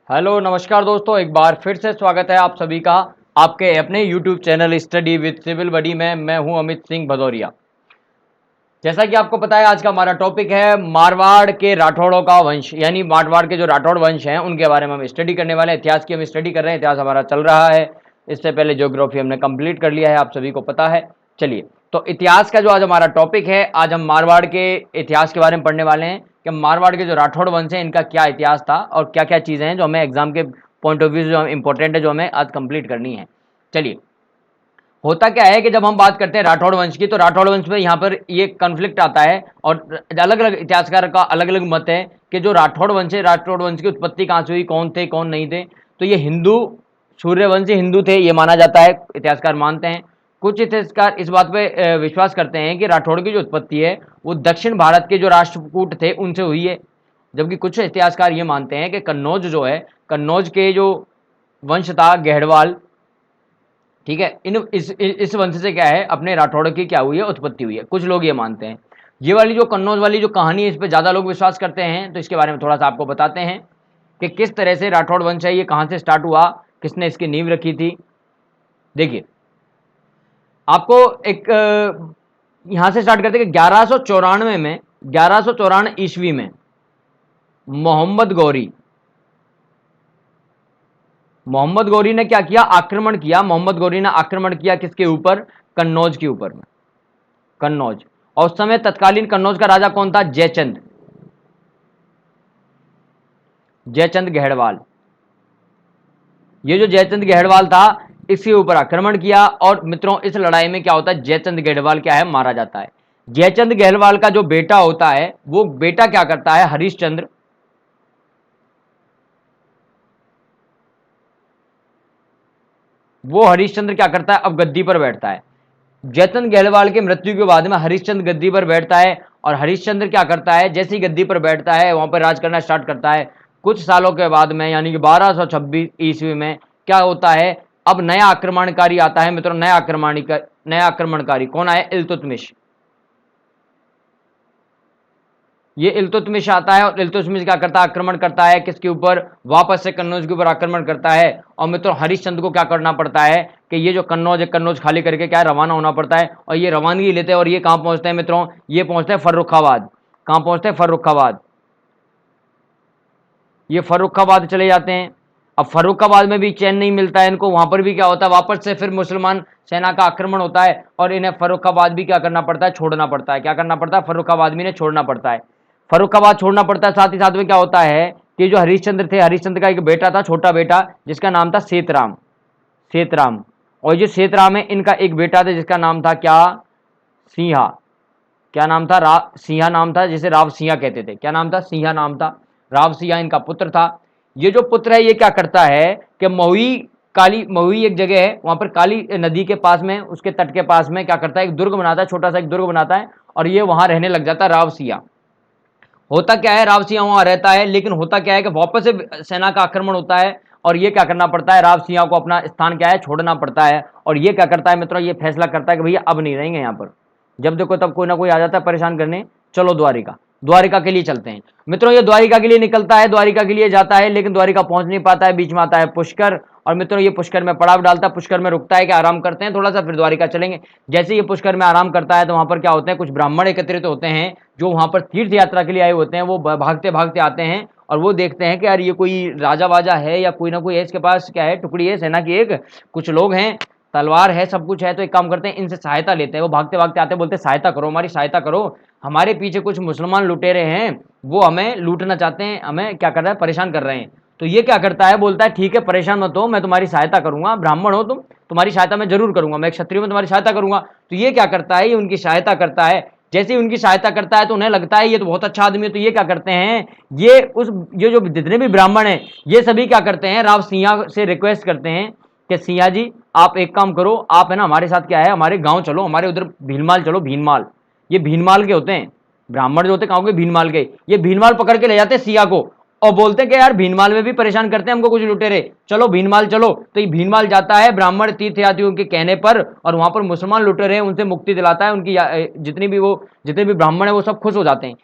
Hello नमस्कार दोस्तों, एक बार फिर से स्वागत है आप सभी का आपके अपने YouTube channel study with civil buddy में। मैं हूं अमित सिंह भदौरिया। जैसा कि आपको पता है, आज का हमारा टॉपिक है मारवाड़ के राठौड़ों का वंश, यानी मारवाड़ के जो राठौड़ वंश हैं उनके बारे में हम स्टडी करने वाले हैं। इतिहास की हम स्टडी कर रहे हैं, इतिहास हमारा चल रहा है। इससे पहले ज्योग्राफी हमने कंप्लीट कर लिया है, आप सभी को पता है। चलिए, तो इतिहास का जो आज हमारा टॉपिक है, आज हम मारवाड़ के इतिहास के बारे में पढ़ने वाले हैं कि मारवाड़ के जो राठौड़ वंश है इनका क्या इतिहास था और क्या क्या चीज़ें हैं जो हमें एग्जाम के पॉइंट ऑफ व्यू जो इंपॉर्टेंट है, जो हमें आज कंप्लीट करनी है। चलिए, होता क्या है कि जब हम बात करते हैं राठौड़ वंश की, तो राठौड़ वंश में यहाँ पर ये कन्फ्लिक्ट आता है और अलग अलग इतिहासकार का अलग अलग मत है कि जो राठौड़ वंश है, राठौड़ वंश की उत्पत्ति कहाँ से हुई, कौन थे कौन नहीं थे। तो ये हिंदू सूर्यवंशी हिंदू थे, ये माना जाता है, इतिहासकार मानते हैं। कुछ इतिहासकार इस बात पे विश्वास करते हैं कि राठौड़ की जो उत्पत्ति है वो दक्षिण भारत के जो राष्ट्रकूट थे उनसे हुई है, जबकि कुछ इतिहासकार ये मानते हैं कि कन्नौज जो है, कन्नौज के जो वंश था गहड़वाल, ठीक है, इस वंश से क्या है, अपने राठौड़ की क्या हुई है, उत्पत्ति हुई है। कुछ लोग ये मानते हैं। ये वाली जो कन्नौज वाली जो कहानी है, इस पर ज़्यादा लोग विश्वास करते हैं, तो इसके बारे में थोड़ा सा आपको बताते हैं कि किस तरह से राठौड़ वंश है, ये कहाँ से स्टार्ट हुआ, किसने इसकी नींव रखी थी। देखिए, आपको एक यहाँ से स्टार्ट करते कि 1194 में, 1194 ईस्वी में मोहम्मद गौरी ने क्या किया, आक्रमण किया। मोहम्मद गौरी ने आक्रमण किया किसके ऊपर, कन्नौज के ऊपर में, कन्नौज। और उस समय तत्कालीन कन्नौज का राजा कौन था, जयचंद, जयचंद गहड़वाल। ये जो जयचंद गहड़वाल था, इसके ऊपर आक्रमण किया। और मित्रों, इस लड़ाई में क्या होता है, जयचंद गहड़वाल क्या है, मारा जाता है। जयचंद गहड़वाल का जो बेटा होता है, वो बेटा क्या करता है, हरिश्चंद्र, वो हरिश्चंद्र क्या करता है, अब गद्दी पर बैठता है। जयचंद गहड़वाल की मृत्यु के बाद में हरिश्चंद्र गद्दी पर बैठता है। और हरिश्चंद्र क्या करता है, जैसे ही गद्दी पर बैठता है वहां पर राज करना स्टार्ट करता है। कुछ सालों के बाद में, यानी कि 1226 ईस्वी में क्या होता है, अब नया आक्रमणकारी आता है। मित्रों, नया आक्रमणकारी कौन आया, इल्तुतमिश। ये इल्तुतमिश आता है और इल्तुतमिश क्या करता है, आक्रमण करता है किसके ऊपर, वापस से कन्नौज के ऊपर आक्रमण करता है। और मित्रों, हरिश्चंद्र को क्या करना पड़ता है कि ये जो कन्नौज है, कन्नौज खाली करके क्या है, रवाना होना पड़ता है। और ये रवानगी लेते हैं और ये कहाँ पहुंचते हैं मित्रों, ये पहुंचते हैं फर्रुखाबाद। कहाँ पहुंचते हैं, फर्रुखाबाद। ये फर्रुखाबाद चले जाते हैं। अब फर्रुखाबाद में भी चैन नहीं मिलता है इनको, वहां पर भी क्या होता है, वापस से फिर मुसलमान सेना का आक्रमण होता है और इन्हें फर्रुखाबाद भी क्या करना पड़ता है, छोड़ना पड़ता है। क्या करना पड़ता है, फर्रुखाबाद भी इन्हें छोड़ना पड़ता है, फर्रुखाबाद छोड़ना पड़ता है। साथ ही साथ में क्या होता है कि जो हरिश्चंद्र थे, हरिश्चंद्र का एक बेटा था, छोटा बेटा, जिसका नाम था सेतराम, सेतराम। और जो सेतराम है, इनका एक बेटा था जिसका नाम था क्या, सिंहा। क्या नाम था, सिंहा नाम था, जिसे राव सिंहा कहते थे। क्या नाम था, सिंहा नाम था, राव सिंहा इनका पुत्र था। ये जो पुत्र है, ये क्या करता है कि महुई एक जगह है, वहां पर काली नदी के पास में, उसके तट के पास में क्या करता है, एक दुर्ग बनाता है, छोटा सा एक दुर्ग बनाता है और ये वहां रहने लग जाता है, राव सिंहा। होता क्या है, राव सिंहा वहां रहता है, लेकिन होता क्या है कि वापस से सेना का आक्रमण होता है और ये क्या करना पड़ता है, राव सिंहा को अपना स्थान क्या है, छोड़ना पड़ता है। और ये क्या करता है मित्रों, ये फैसला करता है कि भैया अब नहीं रहेंगे यहाँ पर। जब देखो तब कोई ना कोई आ जाता है परेशान करने, चलो द्वारिका, द्वारिका के लिए चलते हैं। मित्रों, ये द्वारिका के लिए निकलता है, द्वारिका के लिए जाता है, लेकिन द्वारिका पहुंच नहीं पाता है। बीच में आता है पुष्कर और मित्रों ये पुष्कर में पड़ाव डालता है, पुष्कर में रुकता है कि आराम करते हैं थोड़ा सा, फिर द्वारिका चलेंगे। जैसे ये पुष्कर में आराम करता है तो वहां पर क्या होते हैं, कुछ ब्राह्मण एकत्रित होते हैं जो वहां पर तीर्थ यात्रा के लिए आए होते हैं। वो भागते भागते आते हैं और वो देखते हैं कि यार ये कोई राजा वाजा है या कोई ना कोई है, इसके पास क्या है, टुकड़ी है सेना की, एक कुछ लोग हैं, तलवार है, सब कुछ है। तो एक काम करते हैं, इनसे सहायता लेते हैं। वो भागते भागते आते हैं, बोलते सहायता करो, हमारी सहायता करो, हमारे पीछे कुछ मुसलमान लुटेरे हैं, वो हमें लूटना चाहते हैं, हमें क्या कर रहा है, परेशान कर रहे हैं। तो ये क्या करता है, बोलता है ठीक है, परेशान मत हो, मैं तुम्हारी सहायता करूंगा, ब्राह्मण हो तुम, तुम्हारी सहायता मैं जरूर करूंगा, मैं एक क्षत्रिय में तुम्हारी सहायता करूंगा। तो ये क्या करता है, ये उनकी सहायता करता है। जैसे ही उनकी सहायता करता है तो उन्हें लगता है ये तो बहुत अच्छा आदमी है। तो ये क्या करते हैं, ये जो जितने भी ब्राह्मण हैं, ये सभी क्या करते हैं, राव सिंहा से रिक्वेस्ट करते हैं कि सिंहा जी आप एक काम करो, आप है ना हमारे साथ क्या है, हमारे गांव चलो, हमारे उधर भीनमाल चलो, भीनमाल। ये भीनमाल के होते हैं, ब्राह्मण जो होते हैं गांव के, भीनमाल के। ये भीनमाल पकड़ के ले जाते हैं सिंहा को और बोलते हैं कि यार भीनमाल में भी परेशान करते हैं हमको कुछ लुटेरे, चलो भीनमाल चलो। तो ये भीनमाल जाता है ब्राह्मण तीर्थयात्रियों के कहने पर और वहां पर मुसलमान लुटेरे हैं उनसे मुक्ति दिलाता है। उनकी जितने भी ब्राह्मण है वो सब खुश हो जाते हैं।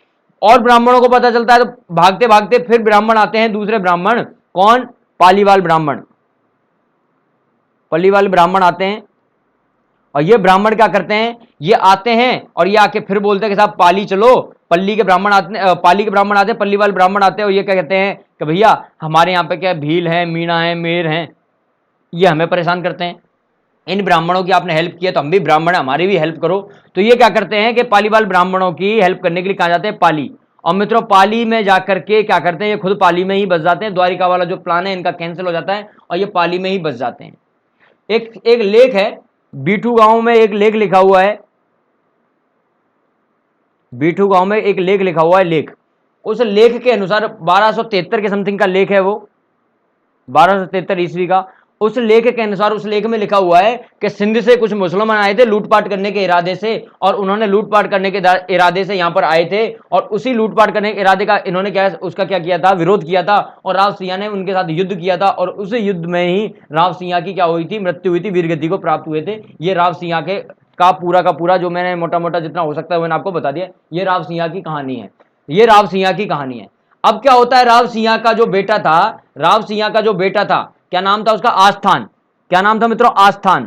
और ब्राह्मणों को पता चलता है तो भागते भागते फिर ब्राह्मण आते हैं, दूसरे ब्राह्मण, कौन? पालीवाल ब्राह्मण। पालीवाल ब्राह्मण आते हैं और ये ब्राह्मण क्या करते हैं, ये आते हैं और ये आके फिर बोलते हैं कि साहब पाली चलो। पल्ली के ब्राह्मण आते हैं, पाली के ब्राह्मण आते हैं, पल्लीवाल ब्राह्मण आते हैं और ये क्या कहते हैं कि भैया हमारे यहाँ पे क्या भील है, मीणा है, मेर है, ये हमें परेशान करते हैं, इन ब्राह्मणों की आपने हेल्प की है तो हम भी ब्राह्मण है, हमारी भी हेल्प करो। तो ये क्या करते हैं कि पालीवाल ब्राह्मणों की हेल्प करने के लिए कहा जाते हैं पाली। और मित्रों पाली में जाकर के क्या करते हैं, ये खुद पाली में ही बस जाते हैं। द्वारिका वाला जो प्लान है इनका कैंसिल हो जाता है और ये पाली में ही बस जाते हैं। एक लेख है, बीठू गांव में एक लेख लिखा हुआ है, बीठू गांव में एक लेख लिखा हुआ है, लेख। उस लेख के अनुसार 1273 के समथिंग का लेख है वो, 1273 ईस्वी का। उस लेख के अनुसार उस लेख में लिखा हुआ है कि सिंध से कुछ मुसलमान आए थे लूटपाट करने के इरादे से, और उन्होंने लूटपाट करने के इरादे से यहां पर आए थे, और उसी लूटपाट करने के इरादे का इन्होंने क्या उसका क्या किया था, विरोध किया था, और राव सिंह ने उनके साथ युद्ध किया था, और उस युद्ध में ही राव सिंह की क्या हुई थी, मृत्यु हुई थी, वीरगति को प्राप्त हुए थे। ये राव सिंह के का पूरा जो मैंने मोटा मोटा जितना हो सकता है मैंने आपको बता दिया। ये राव सिंह की कहानी है, ये राव सिंह की कहानी है। अब क्या होता है, राव सिंह का जो बेटा था, राव सिंह का जो बेटा था, क्या नाम था उसका, आस्थान। क्या नाम था मित्रों, आस्थान।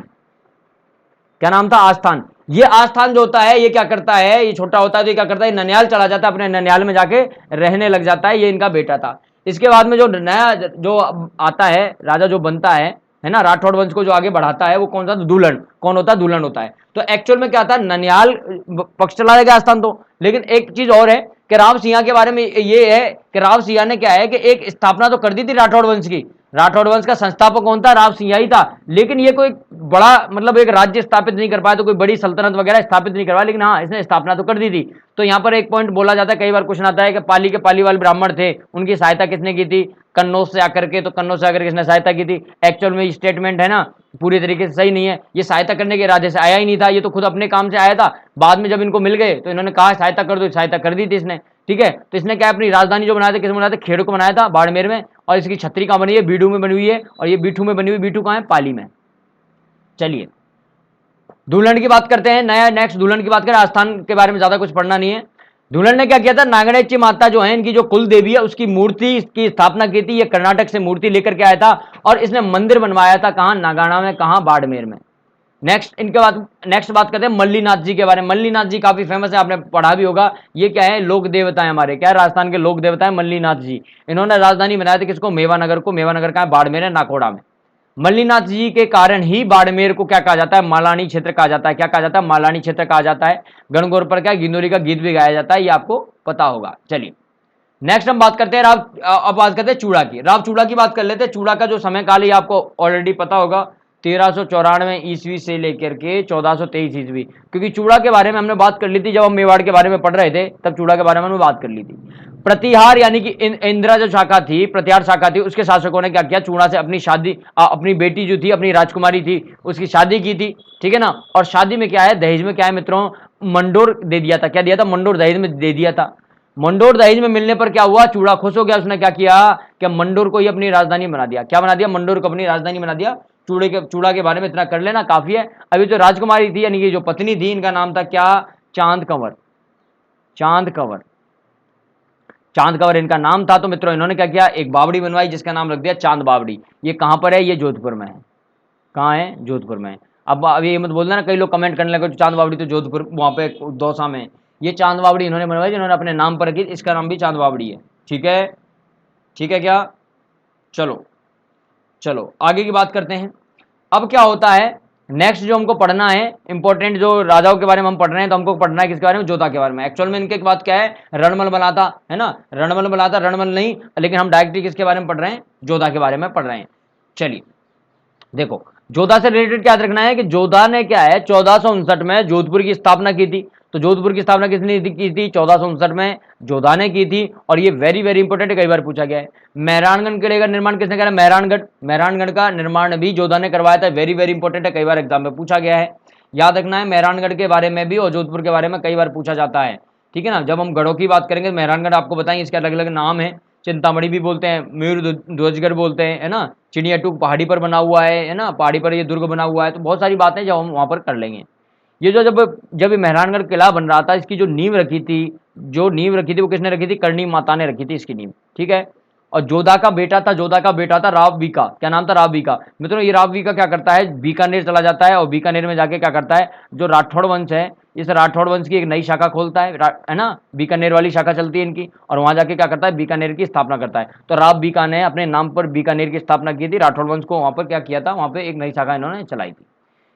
क्या नाम था, आस्थान। ये आस्थान जो होता है ये क्या करता है, ये छोटा होता है तो ये क्या करता है, ननियाल चला जाता है, अपने ननियाल में जाके रहने लग जाता है। ये इनका बेटा था। इसके बाद में जो नया जो आता है राजा जो बनता है ना, राठौड़ वंश को जो आगे बढ़ाता है वो कौन सा, दुल्हन। कौन होता है, दुल्हन होता है। तो एक्चुअल में क्या था, ननियाल पक्ष चला जाएगा आस्थान तो। लेकिन एक चीज और है कि राव सिंह के बारे में ये है कि राव सिंह ने क्या है कि एक स्थापना तो कर दी थी राठौड़ वंश की। राठौड़ वंश का संस्थापक कौन था, राव सिंह ही था। लेकिन ये कोई बड़ा मतलब एक राज्य स्थापित नहीं कर पाया, तो कोई बड़ी सल्तनत वगैरह स्थापित नहीं करवाया, लेकिन हाँ इसने स्थापना तो कर दी थी। तो यहाँ पर एक पॉइंट बोला जाता है, कई बार क्वेश्चन आता है कि पाली के पालीवाल ब्राह्मण थे, उनकी सहायता किसने की थी, कन्नौज से आकर के। तो कन्नौज से आकर किसने सहायता की थी। एक्चुअल में स्टेटमेंट है ना पूरी तरीके से सही नहीं है, ये सहायता करने के इरादे से आया ही नहीं था, ये तो खुद अपने काम से आया था। बाद में जब इनको मिल गए तो इन्होंने कहा सहायता कर दो, सहायता कर दी थी इसने। ठीक है, तो इसने क्या अपनी राजधानी जो बनाया था, किस में बनाया था, खेड़ को बनाया था, बाड़मेर में। और इसकी छतरी कहाँ बनी है, बीडू में बनी हुई है, और ये बीठू में बनी हुई, बीठू कहाँ है, पाली में। चलिए दुल्हन की बात करते हैं, नया नेक्स्ट दुल्हन की बात करें। आस्थान के बारे में ज्यादा कुछ पढ़ना नहीं है। दुल्हन ने क्या किया था, नागणेची माता जो है इनकी जो कुल देवी है उसकी मूर्ति की स्थापना की थी। ये कर्नाटक से मूर्ति लेकर के आया था और इसने मंदिर बनवाया था, कहां, नागाना में, कहां, बाड़मेर में। नेक्स्ट इनके बाद नेक्स्ट बात करते हैं मल्लीनाथ जी के बारे में। मल्लीनाथ जी काफी फेमस है, आपने पढ़ा भी होगा। ये क्या है, लोक देवता है हमारे, क्या है, राजस्थान के लोक देवता है मल्लीनाथ जी। इन्होंने राजधानी बनाया था किसको, मेवानगर को। मेवानगर का है, बाड़मेर है, नाकोड़ा में। मल्लीनाथ जी के कारण ही बाड़मेर को क्या कहा जाता है, मालानी क्षेत्र कहा जाता है। क्या कहा जाता है, मालानी क्षेत्र कहा जाता है। गणगौर पर क्या गिंदोरी का गीत भी गाया जाता है, ये आपको पता होगा। चलिए नेक्स्ट हम बात करते हैं अब बात करते हैं चूड़ा की। राव चूड़ा की बात कर लेते हैं। चूड़ा का जो समय काल है आपको ऑलरेडी पता होगा, 1394 ईस्वी से लेकर के 1423 ईस्वी। क्योंकि चूड़ा के बारे में हमने बात कर ली थी जब हम मेवाड़ के बारे में पढ़ रहे थे, तब चूड़ा के बारे में हमने बात कर ली थी। प्रतिहार यानी कि इंदिरा जो शाखा थी, प्रतिहार शाखा थी, उसके शासकों ने क्या किया, चूड़ा से अपनी शादी, अपनी बेटी जो थी, अपनी राजकुमारी थी, उसकी शादी की थी। ठीक है ना। और शादी में क्या है, दहेज में क्या है मित्रों, मंडोर दे दिया था। क्या दिया था, मंडोर दहेज में दे दिया था। मंडोर दहेज में मिलने पर क्या हुआ, चूड़ा खुश हो गया। उसने क्या किया कि मंडोर को ही अपनी राजधानी बना दिया। क्या बना दिया, मंडोर को अपनी राजधानी बना दिया। चूड़ा के बारे में इतना कर लेना काफी है। अभी जो राजकुमारी थी यानी कि जो पत्नी थी, इनका नाम था क्या, चांद कंवर। चांद कंवर, चांद कंवर इनका नाम था। तो मित्रों इन्होंने क्या किया, एक बावड़ी बनवाई जिसका नाम रख दिया चांद बावड़ी। ये कहां पर है, ये जोधपुर में है। कहां है, जोधपुर में है। अब ये मत बोलना ना, कई लोग कमेंट करने लगे चांद बावड़ी तो जोधपुर वहां पे दौसा में। ये चांद बावड़ी इन्होंने बनवाई, जिन्होंने अपने नाम पर रखी, इसका नाम भी चांद बावड़ी है। ठीक है, ठीक है क्या, चलो चलो आगे की बात करते हैं। अब क्या होता है, नेक्स्ट जो हमको पढ़ना है इंपॉर्टेंट, जो राजाओं के बारे में हम पढ़ रहे हैं, तो हमको पढ़ना है किसके बारे में, जोधा के बारे में। एक्चुअल में इनके बात क्या है, रणमल बनाता है ना, रणमल बनाता, रणमल नहीं, लेकिन हम डायरेक्टली किसके बारे में पढ़ रहे हैं, जोधा के बारे में पढ़ रहे हैं। चलिए देखो, जोधा से रिलेटेड क्या रखना है कि जोधा ने क्या है 1459 में जोधपुर की स्थापना की थी। तो जोधपुर की स्थापना किसने की थी, 1459 में जोधा ने की थी। और ये वेरी वेरी इंपॉर्टेंट है, कई बार पूछा गया है। मेहरानगढ़ किले का निर्माण किसने करा, मेहरानगढ़। मेहरानगढ़ का निर्माण भी जोधा ने करवाया था। वेरी वेरी इंपॉर्टेंट है, कई बार एग्जाम में पूछा गया है। याद रखना है, मेहरानगढ़ के बारे में भी और जोधपुर के बारे में कई बार पूछा जाता है। ठीक है ना। जब हम गढ़ों की बात करेंगे, मेहरानगढ़ आपको बताएंगे, इसके अलग अलग नाम है। चिंतामणि भी बोलते हैं, मयूर ध्वजगढ़ बोलते हैं, है ना। चिड़ियाटूक पहाड़ी पर बना हुआ है ना, पहाड़ी पर ये दुर्ग बना हुआ है। तो बहुत सारी बातें जो हम वहां पर कर लेंगे। ये जो जब ये मेहरानगढ़ किला बन रहा था, इसकी जो नींव रखी थी, वो किसने रखी थी, करणी माता ने रखी थी इसकी नींव। ठीक है। और जोधा का बेटा था राव बीका। क्या नाम था? राव बीका। मित्रों ये राव बीका क्या करता है, बीकानेर चला जाता है और बीकानेर में जाके क्या करता है, जो राठौड़ वंश है इस राठौड़ वंश की एक नई शाखा खोलता है ना, बीकानेर वाली शाखा चलती है इनकी, और वहां जाके क्या करता है, बीकानेर की स्थापना करता है। तो राव बीका ने अपने नाम पर बीकानेर की स्थापना की थी, राठौड़ वंश को वहां पर क्या किया था, वहां पर एक नई शाखा इन्होंने चलाई थी।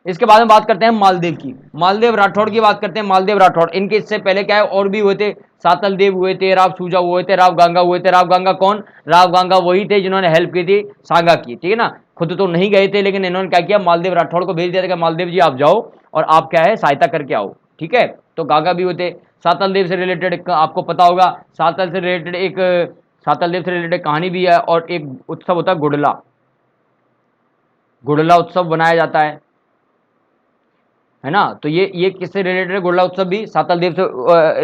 इसके बाद में बात करते हैं मालदेव की, मालदेव राठौड़ की बात करते हैं। मालदेव राठौड़, इनके इससे पहले क्या है और भी हुए थे, सातल देव हुए थे, राव सूजा हुए थे, राव गांगा हुए थे। राव गांगा कौन? राव गांगा वही थे जिन्होंने हेल्प की थी सागा की, ठीक है ना, खुद तो नहीं गए थे, लेकिन इन्होंने क्या किया, मालदेव राठौड़ को भेज दिया था कि मालदेव जी आप जाओ और आप क्या है सहायता करके आओ, ठीक है। तो गांगा भी हुए थे। सातल देव से रिलेटेड आपको पता होगा, सातल से रिलेटेड एक सातल देव से रिलेटेड कहानी भी है, और एक उत्सव होता है गुड़ला, गुड़ला उत्सव बनाया जाता है ना। तो ये किससे रिलेटेड है? गुड़ला उत्सव भी सातल देव से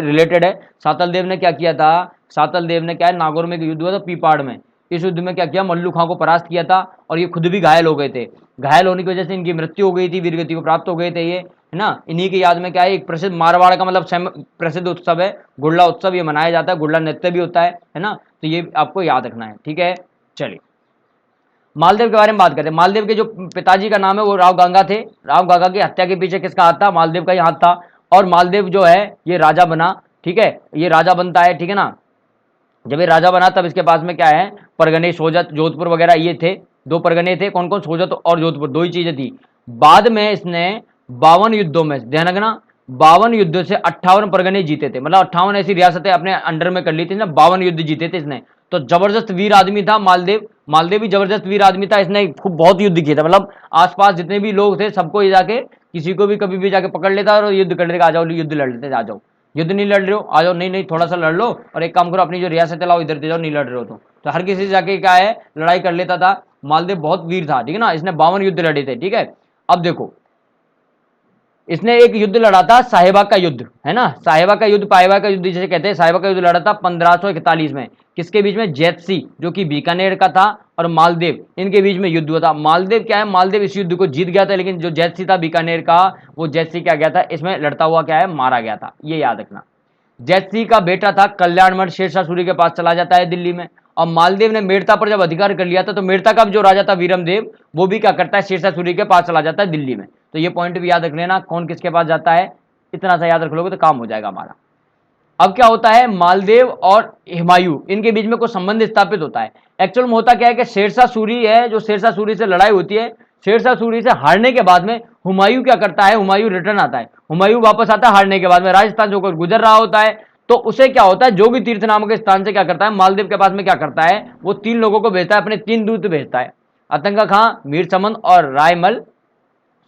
रिलेटेड है। सातल देव ने क्या किया था, सातल देव ने क्या है, नागौर में एक युद्ध हुआ था पीपाड़ में, इस युद्ध में क्या किया, मल्लू खां को परास्त किया था, और ये खुद भी घायल हो गए थे। घायल होने की वजह से इनकी मृत्यु हो गई थी, वीरगति को प्राप्त हो गए थे ये, है ना। इन्हीं की याद में क्या है, एक प्रसिद्ध मारवाड़ का मतलब प्रसिद्ध उत्सव है गुड़ला उत्सव, ये मनाया जाता है, गुड़ला नृत्य भी होता है ना। तो ये आपको याद रखना है, ठीक है। चलिए मालदेव के बारे में बात करते हैं। मालदेव के जो पिताजी का नाम है वो राव गांगा थे। राव गांगा की हत्या के पीछे किसका हाथ था? मालदेव का ही हाथ था। और मालदेव जो है ये राजा बना, ठीक है, ये राजा बनता है, ठीक है ना। जब ये राजा बना तब इसके पास में क्या है, परगने सोजत जोधपुर वगैरह ये थे, दो परगने थे, कौन कौन? सोजत और जोधपुर, दो ही चीजें थी। बाद में इसने 52 युद्धों में, ध्यान रखना, 52 युद्धों से 58 परगने जीते थे, मतलब 58 ऐसी रियासतें अपने अंडर में कर ली थी ना, 52 युद्ध जीते थे इसने। तो जबरदस्त वीर आदमी था मालदेव। मालदेव भी जबरदस्त वीर आदमी था, इसने खूब बहुत युद्ध किए थे, मतलब आसपास जितने भी लोग थे सबको ये जाके किसी को भी कभी भी जाके पकड़ लेता और युद्ध कर लेगा, आ जाओ युद्ध लड़ लेते, आ जाओ, युद्ध नहीं लड़ रहे हो आ जाओ, नहीं नहीं थोड़ा सा लड़ लो, और एक काम करो अपनी जो रियासत लाओ इधर दे जाओ, नहीं लड़ रहे हो तो हर किसी से जाके क्या है लड़ाई कर लेता था। मालदेव बहुत वीर था, ठीक है ना, इसने 52 युद्ध लड़े थे, ठीक है। अब देखो इसने एक युद्ध लड़ा था साहिबा का युद्ध, है ना, साहिबा का युद्ध, पाइबा का युद्ध जिसे कहते हैं, साहिबा का युद्ध लड़ा था 1541 में। किसके बीच में? जैतसी जो कि बीकानेर का था और मालदेव, इनके बीच में युद्ध हुआ था। मालदेव क्या है, मालदेव इस युद्ध को जीत गया था, लेकिन जो जैतसी था बीकानेर का, वो जैतसी क्या गया था, इसमें लड़ता हुआ क्या है, मारा गया था, ये याद रखना। जैतसी का बेटा था कल्याणमल शेरशाह सूरी के पास चला जाता है दिल्ली में, और मालदेव ने मेड़ता पर जब अधिकार कर लिया था तो मेड़ता का जो राजा था वीरमदेव, वो भी क्या करता है, शेरशाह सूरी के पास चला जाता है दिल्ली में। तो ये पॉइंट भी याद रख लेना, कौन किसके पास जाता है, इतना सा याद रख लोगे तो काम हो जाएगा हमारा। अब क्या होता है, मालदेव और हुमायूं इनके बीच में कोई संबंध स्थापित होता है। एक्चुअल में होता क्या है कि शेरशाह सूरी है, जो शेरशाह सूरी से लड़ाई होती है, शेरशाह सूरी से हारने के बाद में हुमायूं क्या करता है, हुमायूं रिटर्न आता है, हुमायूं वापस आता है हारने के बाद में, राजस्थान से होकर गुजर रहा होता है। तो उसे क्या होता है, जोगी तीर्थ नामक स्थान से क्या करता है, मालदेव के पास में क्या करता है, वो 3 लोगों को भेजता है, अपने 3 दूत भेजता है, आतंका खां, मीर चमन और रायमल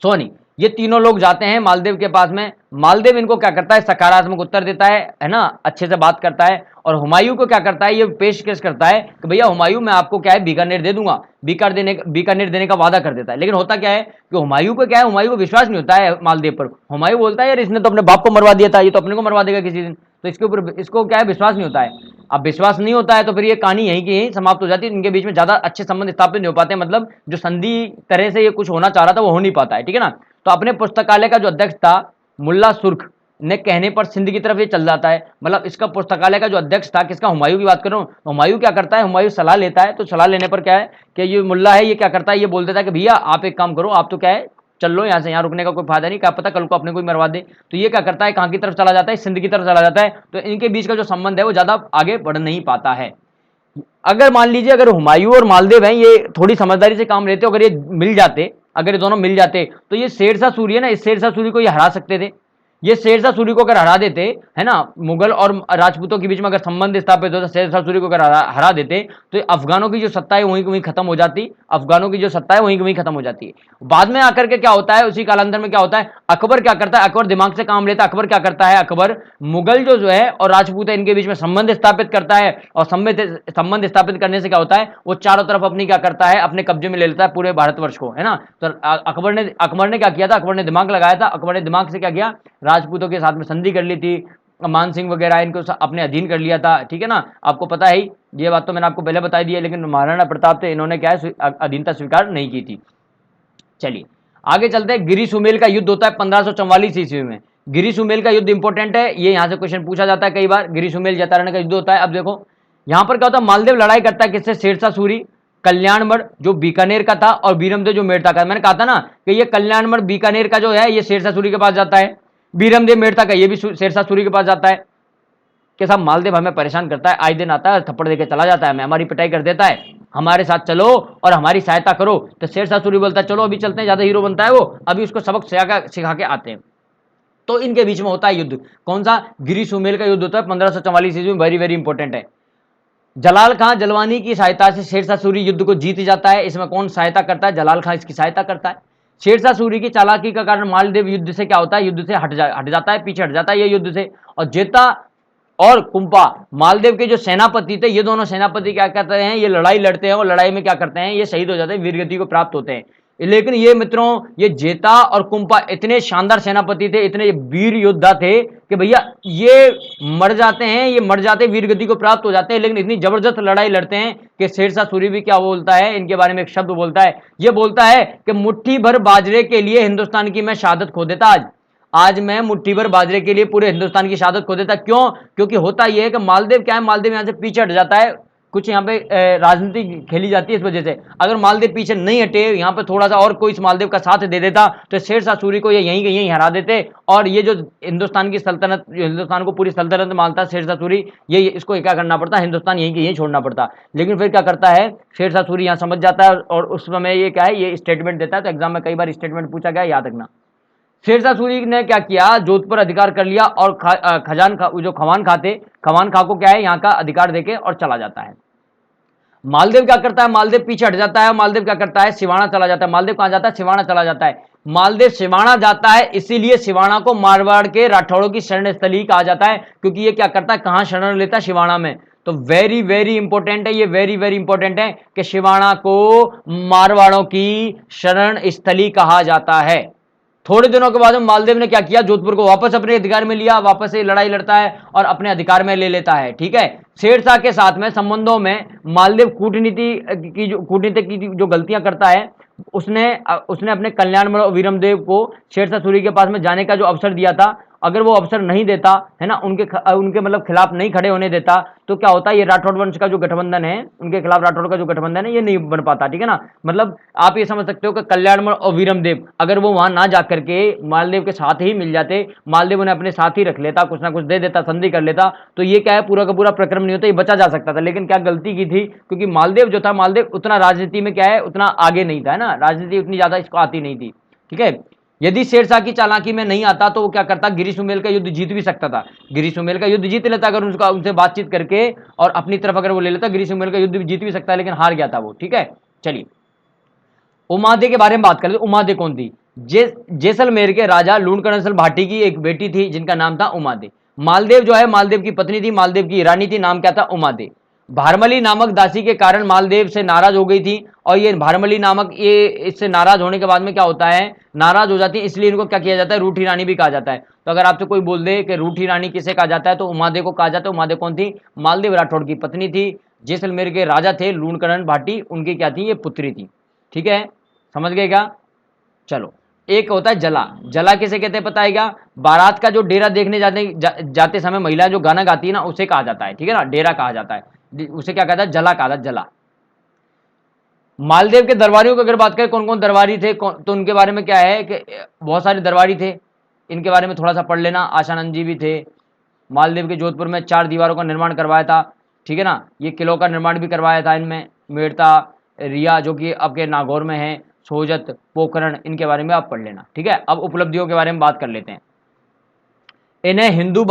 सोनी, ये तीनों लोग जाते हैं मालदेव के पास में। मालदेव इनको क्या करता है, सकारात्मक उत्तर देता है ना, अच्छे से बात करता है, और हुमायूं को क्या करता है, ये पेशकश करता है कि भैया हुमायूं मैं आपको क्या है बीकानेर दे दूंगा, बीकानेर देने का वादा कर देता है। लेकिन होता क्या है कि हुमायूं को क्या है, हुमायूं को विश्वास नहीं होता है मालदेव पर। हुमायूं बोलता है यार इसने तो अपने बाप को मरवा दिया था, ये तो अपने को मरवा देगा किसी दिन, तो इसके ऊपर इसको क्या है विश्वास नहीं होता है। अब विश्वास नहीं होता है तो फिर ये कहानी यहीं की यहीं समाप्त हो जाती है, इनके बीच में ज्यादा अच्छे संबंध स्थापित नहीं हो पाते, मतलब जो संधि तरह से ये कुछ होना चाह रहा था वो हो नहीं पाता है, ठीक है ना। तो अपने पुस्तकालय का जो अध्यक्ष था मुल्ला सुर्ख ने कहने पर सिंध की तरफ ये चल जाता है, मतलब इसका पुस्तकालय का जो अध्यक्ष था, किसका, हुमायूं की बात कर रहा हूं। हुमायूं क्या करता है, हुमायूं सलाह लेता है, तो सलाह लेने पर क्या है कि ये मुल्ला है, ये क्या करता है, ये बोल देता है कि भैया आप एक काम करो, आप तो क्या है चल लो यहाँ से, यहाँ रुकने का कोई फायदा नहीं, क्या पता कल को अपने कोई मरवा दे। तो ये क्या करता है, कहाँ की तरफ चला जाता है, सिंध की तरफ चला जाता है। तो इनके बीच का जो संबंध है वो ज्यादा आगे बढ़ नहीं पाता है। अगर मान लीजिए अगर हुमायूं और मालदेव हैं, ये थोड़ी समझदारी से काम लेते, अगर ये मिल जाते, अगर ये दोनों मिल जाते, तो ये शेरशाह सूरी है ना, इस शेरशाह सूरी को ये हरा सकते थे। ये शेरशाह सूरी को अगर हरा देते, है ना, मुगल और राजपूतों के बीच में अगर संबंध स्थापित होता, शेरशाह सूरी को अगर हरा देते, तो अफगानों की जो सत्ता है वहीं वहीं खत्म हो जाती, अफगानों की जो सत्ता है वहीं वहीं खत्म हो जाती है। बाद में आकर के क्या होता है, उसी कालांतर में क्या होता है, अकबर क्या करता है, अकबर दिमाग से काम लेता है। अकबर क्या करता है, अकबर मुगल जो है और राजपूत है इनके बीच में संबंध स्थापित करता है, और संबंध स्थापित करने से क्या होता है, वो चारों तरफ अपनी क्या करता है, अपने कब्जे में ले लेता है पूरे भारतवर्ष को, है ना। तो अकबर ने क्या किया था, अकबर ने दिमाग लगाया था, अकबर ने दिमाग से क्या किया, राजपूतों के साथ में संधि कर ली थी, मान सिंह वगैरह इनको अपने अधीन कर लिया था, ठीक है ना। आपको पता है ही, ये बात तो मैंने आपको पहले बता दी है, लेकिन महाराणा प्रताप थे, इन्होंने क्या है अधीनता स्वीकार नहीं की थी। चलिए आगे चलते हैं। गिरी सुमेल का युद्ध होता है 1544 ईस्वी में। गिरी सुमेल का युद्ध इंपॉर्टेंट है, ये यहां से क्वेश्चन पूछा जाता है कई बार। गिरी सुमेल जैतारण का युद्ध होता है। अब देखो यहां पर क्या होता है, मालदेव लड़ाई करता है किससे, शेरशाह सूरी, कल्याणमढ़ जो बीकानेर का था और बीरमदेव जो मेड़ता का। मैंने कहा था ना कि ये कल्याणमढ़ बीकानेर का जो है ये शेरशाह सूरी के पास जाता है, बीरमदेव मेड़ता का ये भी शेरशाह सूरी के पास जाता है। कि साहब मालदेव हमें परेशान करता है, आए दिन आता है थप्पड़ देके चला जाता है, हमें हमारी पिटाई कर देता है, हमारे साथ चलो और हमारी सहायता करो। तो शेरशाह सूरी बोलता है चलो अभी चलते हैं, ज्यादा हीरो बनता है वो, अभी उसको सबक सिखा के आते हैं। तो इनके बीच में होता है युद्ध, कौन सा, गिरी सुमेल का युद्ध होता है 1544 ईस्वी में, वेरी वेरी इंपॉर्टेंट है। जलाल खां जलवानी की सहायता से शेरशाह सूरी युद्ध को जीत जाता है। इसमें कौन सहायता करता है, जलाल खां इसकी सहायता करता है। शेरशाह सूरी की चालाकी का कारण मालदेव युद्ध से क्या होता है, युद्ध से हट जाता है, पीछे हट जाता है ये युद्ध से। और जेता और कुंपा मालदेव के जो सेनापति थे, ये दोनों सेनापति क्या करते हैं, ये लड़ाई लड़ते हैं और लड़ाई में क्या करते हैं, ये शहीद हो जाते हैं, वीरगति को प्राप्त होते हैं। लेकिन ये मित्रों, ये जेता और कुंपा इतने शानदार सेनापति थे, इतने वीर योद्धा थे कि भैया ये मर जाते हैं, ये मर जाते वीरगति को प्राप्त हो जाते हैं, लेकिन इतनी जबरदस्त लड़ाई लड़ते हैं कि शेरशाह सूरी भी क्या बोलता है, इनके बारे में एक शब्द बोलता है, ये बोलता है कि मुट्ठी भर बाजरे के लिए हिंदुस्तान की मैं शहादत खो देता आज मैं मुट्ठी भर बाजरे के लिए पूरे हिंदुस्तान की शहादत खो देता। क्यों, क्योंकि होता यह है कि मालदेव क्या है, मालदेव यहां से पीछे हट जाता है, कुछ यहाँ पे राजनीति खेली जाती है इस वजह से। अगर मालदेव पीछे नहीं हटे, यहाँ पे थोड़ा सा और कोई इस मालदेव का साथ दे देता तो शेरशाह सूरी को ये यहीं हरा देते, और ये जो हिंदुस्तान की सल्तनत, हिंदुस्तान को पूरी सल्तनत मानता शेरशाह सूरी, ये इसको क्या करना पड़ता, हिंदुस्तान यहीं के यहीं छोड़ना पड़ता। लेकिन फिर क्या करता है शेरशाह सूरी, यहाँ समझ जाता है और उस समय ये क्या है, ये स्टेटमेंट देता है। तो एग्जाम में कई बार स्टेटमेंट पूछा गया, याद रखना। शेरशाह सूरी ने क्या किया, जोधपुर अधिकार कर लिया और खजान खा जो खवान खा थे, खवान खा को क्या है यहाँ का अधिकार देके और चला जाता है। मालदेव क्या करता है, मालदेव पीछे हट जाता है, मालदेव क्या करता है, सिवाना चला जाता है। मालदेव कहां जाता है, सिवाना चला जाता है। मालदेव सिवाना जाता है, इसीलिए सिवाना को मारवाड़ के राठौड़ों की शरण स्थली कहा जाता है, क्योंकि ये क्या करता है, कहां शरण लेता है, सिवाना में। तो वेरी वेरी इंपॉर्टेंट है, ये वेरी वेरी इंपॉर्टेंट है कि सिवाना को मारवाड़ों की शरण स्थली कहा जाता है। थोड़े दिनों के बाद मालदेव ने क्या किया, जोधपुर को वापस अपने अधिकार में लिया, वापस से लड़ाई लड़ता है और अपने अधिकार में ले लेता है। ठीक है, शेरशाह के साथ में संबंधों में मालदेव कूटनीति की जो गलतियां करता है, उसने अपने कल्याणमल और वीरमदेव को शेरशाह सूरी के पास में जाने का जो अवसर दिया था, अगर वो अवसर नहीं देता है ना, उनके मतलब खिलाफ नहीं खड़े होने देता, तो क्या होता है, ये राठौड़ वंश का जो गठबंधन है, उनके खिलाफ राठौड़ का जो गठबंधन है, ये नहीं बन पाता। ठीक है ना, मतलब आप ये समझ सकते हो कि कल्याणमल और वीरमदेव अगर वो वहां ना जाकर के मालदेव के साथ ही मिल जाते, मालदेव उन्हें अपने साथ ही रख लेता, कुछ ना कुछ दे देता, संधि कर लेता, तो ये क्या है, पूरा का पूरा प्रक्रम नहीं होता, ये बचा जा सकता था। लेकिन क्या गलती की थी, क्योंकि मालदेव जो था, मालदेव उतना राजनीति में क्या है, उतना आगे नहीं था, है ना, राजनीति उतनी ज्यादा इसको आती नहीं थी। ठीक है, यदि शेरशाह की चालाकी में नहीं आता तो वो क्या करता, गिरी सुमेल का युद्ध जीत भी सकता था, गिरी सुमेल का युद्ध जीत लेता अगर उनसे बातचीत करके और अपनी तरफ अगर वो ले लेता, गिरी सुमेल का युद्ध भी जीत भी सकता है, लेकिन हार गया था वो। ठीक है, चलिए उमादे के बारे में बात करें। उमादे कौन थी, जैसलमेर के राजा लूणकरणसल भाटी की एक बेटी थी जिनका नाम था उमादे। मालदेव जो है, मालदेव की पत्नी थी, मालदेव की रानी थी, नाम क्या था, उमादे। भारमली नामक दासी के कारण मालदेव से नाराज हो गई थी, और ये भारमली नामक, ये इससे नाराज होने के बाद में क्या होता है, नाराज हो जाती है, इसलिए इनको क्या किया जाता है, रूठी रानी भी कहा जाता है। तो अगर आपसे कोई बोल दे कि रूठी रानी किसे कहा जाता है, तो उमादे को कहा जाता है। उमादे कौन थी, मालदेव राठौड़ की पत्नी थी, जैसलमेर के राजा थे लूणकरण भाटी, उनकी क्या थी, ये पुत्री थी। ठीक है, समझ गए क्या। चलो, एक होता है जला। जला किसे कहते हैं पता है क्या, बारात का जो डेरा देखने जाते समय महिला जो गाना गाती है ना, उसे कहा जाता है। ठीक है ना, डेरा कहा जाता है, उसे क्या कहता है, जला कहा जाता है, जला। मालदेव के दरबारियों की अगर बात करें, कौन कौन दरबारी थे, तो उनके बारे में क्या है कि बहुत सारे दरबारी थे, इनके बारे में थोड़ा सा पढ़ लेना। आशानंद जी भी थे, मालदेव के जोधपुर में 4 दीवारों का निर्माण करवाया था। ठीक है ना, ये किलों का निर्माण भी करवाया था इनमें, मेड़ता, रिया जो कि आपके नागौर में है, सोजत, पोखरण, इनके बारे में आप पढ़ लेना। ठीक है, अब उपलब्धियों के बारे में बात कर लेते हैं। इन्हें हिंदू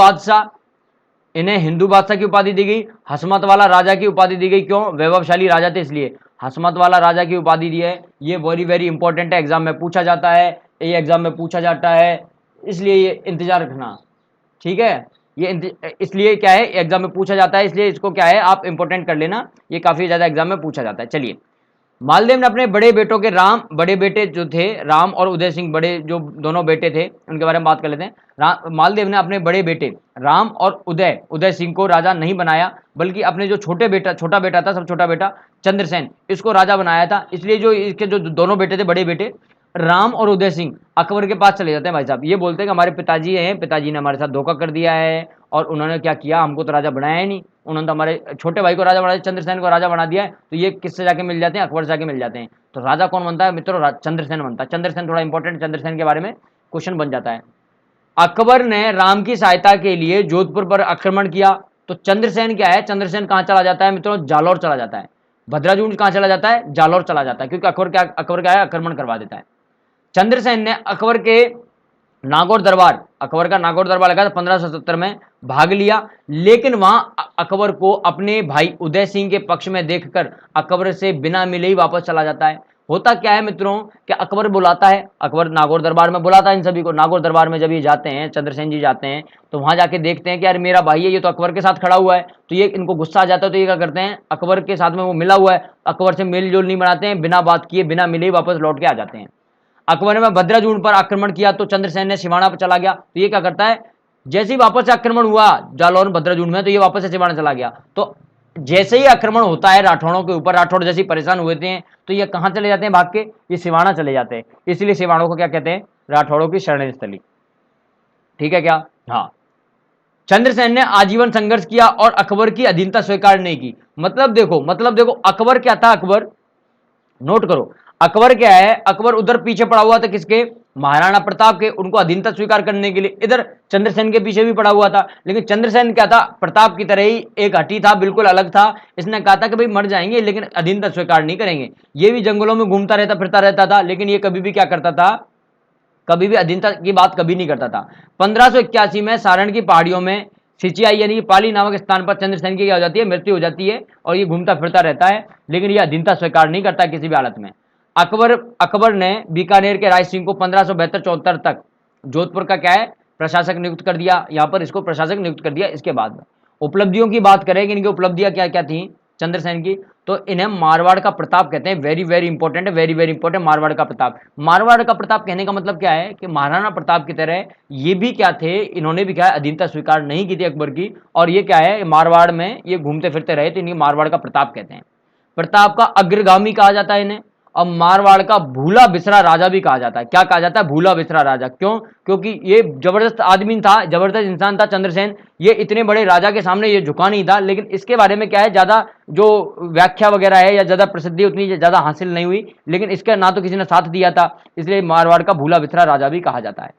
बादशाह की उपाधि दी गई, हसमत वाला राजा की उपाधि दी गई। क्यों, वैभवशाली राजा थे इसलिए हसमत वाला राजा की उपाधि दी है। ये वेरी वेरी इंपॉर्टेंट है, एग्जाम में पूछा जाता है, ये एग्जाम में पूछा जाता है, इसलिए ये इंतजार रखना। ठीक है, ये इसलिए क्या है, एग्जाम में पूछा जाता है, इसलिए इसको क्या है, आप इंपॉर्टेंट कर लेना, ये काफी ज्यादा एग्जाम में पूछा जाता है। चलिए, मालदेव ने अपने बड़े बेटों के बड़े बेटे जो थे राम और उदय सिंह, बड़े जो दोनों बेटे थे, उनके बारे में बात कर लेते हैं। मालदेव ने अपने बड़े बेटे राम और उदय सिंह को राजा नहीं बनाया, बल्कि अपने जो छोटा बेटा था, सब छोटा बेटा चंद्रसेन, इसको राजा बनाया था। इसलिए जो इसके जो दोनों बेटे थे, बड़े बेटे राम और उदय सिंह अकबर के पास चले जाते हैं भाई साहब। ये बोलते हैं कि हमारे पिताजी हैं, पिताजी ने हमारे साथ धोखा कर दिया है और उन्होंने क्या किया, हमको तो राजा बनाया ही नहीं, उन्होंने तो हमारे छोटे भाई को राजा बना दिया, चंद्रसेन को राजा बना दिया है। तो ये किससे जाके मिल जाते हैं, अकबर से जाके मिल जाते हैं। तो राजा कौन बनता है मित्रों, चंद्रसेन बनता है। चंद्रसेन थोड़ा इंपॉर्टेंट, चंद्रसेन के बारे में क्वेश्चन बन जाता है। अकबर ने राम की सहायता के लिए जोधपुर पर आक्रमण किया। तो चंद्रसेन क्या है, चंद्रसेन कहां चला जाता है मित्रों, जालौर चला जाता है। भद्राजून कहां चला जाता है, जालौर चला जाता है, क्योंकि अकबर क्या है, आक्रमण करवा देता है। चंद्रसेन ने अकबर के नागौर दरबार, अकबर का नागौर दरबार लगा था 1570 में, भाग लिया। लेकिन वहां अकबर को अपने भाई उदय सिंह के पक्ष में देखकर अकबर से बिना मिले ही वापस चला जाता है। होता क्या है मित्रों कि अकबर बुलाता है, अकबर नागौर दरबार में बुलाता है इन सभी को। नागौर दरबार में जब ये जाते हैं, चंद्रसेन जी जाते हैं, तो वहां जाके देखते हैं कि यार मेरा भाई है, ये तो अकबर के साथ खड़ा हुआ है। तो ये इनको गुस्सा आ जाता है, तो ये क्या करते हैं, अकबर के साथ में वो मिला हुआ है, अकबर से मेल जोल नहीं बनाते हैं, बिना बात किए बिना मिले ही वापस लौट के आ जाते हैं। अकबर ने भद्राजून पर आक्रमण किया तो चंद्रसेन ने सिवाना पर चला गया। तो ये क्या करता है, जैसे ही वापस से आक्रमण हुआ जालौर भद्राजून में, तो ये वापस से सिवाना चला गया। तो जैसे ही आक्रमण होता है राठौड़ों के ऊपर, राठौड़ जैसे परेशान हुए थे, तो ये कहां चले जाते हैं भाग के, ये सिवाना चले जाते हैं। इसलिए सिवानों को क्या कहते हैं, राठौड़ों की शरण स्थली। ठीक है क्या, हाँ। चंद्रसेन ने आजीवन संघर्ष किया और अकबर की अधीनता स्वीकार नहीं की। मतलब देखो अकबर क्या था, अकबर नोट करो, अकबर क्या है, अकबर उधर पीछे पड़ा हुआ था किसके, महाराणा प्रताप के, उनको अधीनता स्वीकार करने के लिए। इधर चंद्रसेन के पीछे भी पड़ा हुआ था। लेकिन चंद्रसेन क्या था, प्रताप की तरह ही एक हठी था, बिल्कुल अलग था। इसने कहा था कि भाई मर जाएंगे लेकिन अधीनता स्वीकार नहीं करेंगे। ये भी जंगलों में घूमता रहता फिरता रहता था, लेकिन ये कभी भी क्या करता था, कभी भी अधीनता की बात कभी नहीं करता था। 1581 में सारण की पहाड़ियों में सिचियाई यानी कि पाली नामक स्थान पर चंद्रसेन की क्या हो जाती है, मृत्यु हो जाती है। और ये घूमता फिरता रहता है, लेकिन ये अधीनता स्वीकार नहीं करता किसी भी हालत में। अकबर ने बीकानेर के राय सिंह को 1572-74 तक जोधपुर का क्या है, प्रशासक नियुक्त कर दिया। यहां पर इसको प्रशासक नियुक्त कर दिया। इसके बाद उपलब्धियों की बात करें कि इनकी उपलब्धियां क्या क्या थी चंद्रसेन की, तो इन्हें मारवाड़ का प्रताप कहते हैं। वेरी वेरी इंपॉर्टेंट है, वेरी वेरी इंपॉर्टेंट, मारवाड़ का प्रताप। मारवाड़ का प्रताप कहने का मतलब क्या है कि महाराणा प्रताप की तरह ये भी क्या थे, इन्होंने भी क्या है, अधीनता स्वीकार नहीं की थी अकबर की। और ये क्या है, मारवाड़ में ये घूमते फिरते रहे, तो इन्हें मारवाड़ का प्रताप कहते हैं। प्रताप का अग्रगामी कहा जाता है इन्हें। और मारवाड़ का भूला बिसरा राजा भी कहा जाता है। क्या कहा जाता है, भूला बिसरा राजा। क्यों, क्योंकि ये जबरदस्त आदमी था, जबरदस्त इंसान था चंद्रसेन। ये इतने बड़े राजा के सामने ये झुका नहीं था। लेकिन इसके बारे में क्या है, ज्यादा जो व्याख्या वगैरह है या ज्यादा प्रसिद्धि उतनी ज्यादा हासिल नहीं हुई, लेकिन इसका ना तो किसी ने साथ दिया था, इसलिए मारवाड़ का भूला बिसरा राजा भी कहा जाता है।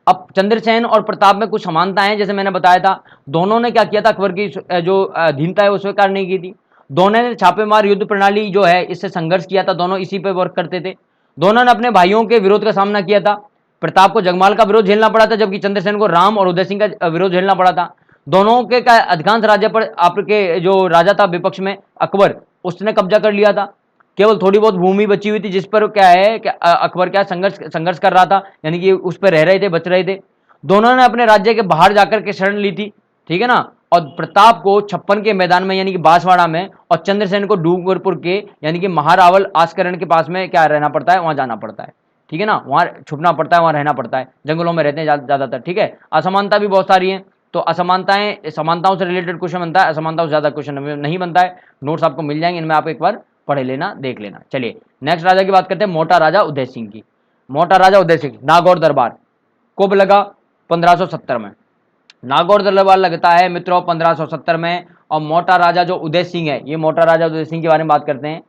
अब चंद्रसेन और प्रताप में कुछ समानताएं हैं, जैसे मैंने बताया था। दोनों ने क्या किया था, अकबर की जो अधीनता है वो स्वीकार नहीं की थी। दोनों ने छापेमार युद्ध प्रणाली जो है इससे संघर्ष किया था, दोनों इसी पे वर्क करते थे। दोनों ने अपने भाइयों के विरोध का सामना किया था। प्रताप को जगमाल का विरोध झेलना पड़ा था, जबकि चंद्रसेन को राम और उदय सिंह का विरोध झेलना पड़ा था। दोनों के का अधिकांश राज्य पर आपके जो राजा था विपक्ष में अकबर, उसने कब्जा कर लिया था। केवल थोड़ी बहुत भूमि बची हुई थी जिस पर क्या है कि अकबर क्या संघर्ष कर रहा था, यानी कि उस पर रह रहे थे, बच रहे थे। दोनों ने अपने राज्य के बाहर जाकर के शरण ली थी, ठीक है ना। और प्रताप को 56 के मैदान में यानी कि बांसवाड़ा में, और चंद्रसेन को डूंगरपुर के यानी कि महारावल आस्करण के पास में क्या रहना पड़ता है, वहां जाना पड़ता है, ठीक है ना। वहां छुपना पड़ता है, वहां रहना पड़ता है, जंगलों में रहते हैं ज्यादातर, ठीक है। असमानता भी बहुत सारी है, तो असमानताएं, समानताओं से रिलेटेड क्वेश्चन बनता है, असमानताओं से ज्यादा क्वेश्चन नहीं बनता है। नोट्स आपको मिल जाएंगे, इनमें आप एक बार पढ़ लेना, देख लेना। चलिए नेक्स्ट राजा की बात करते हैं, मोटा राजा उदय सिंह की। मोटा राजा उदय सिंह नागौर दरबार कब लगा, 1570 में। नागौर दरबार लगता है मित्रों 1570 में। और मोटा राजा जो उदय सिंह है, ये मोटा राजा उदय सिंह के बारे में बात करते हैं।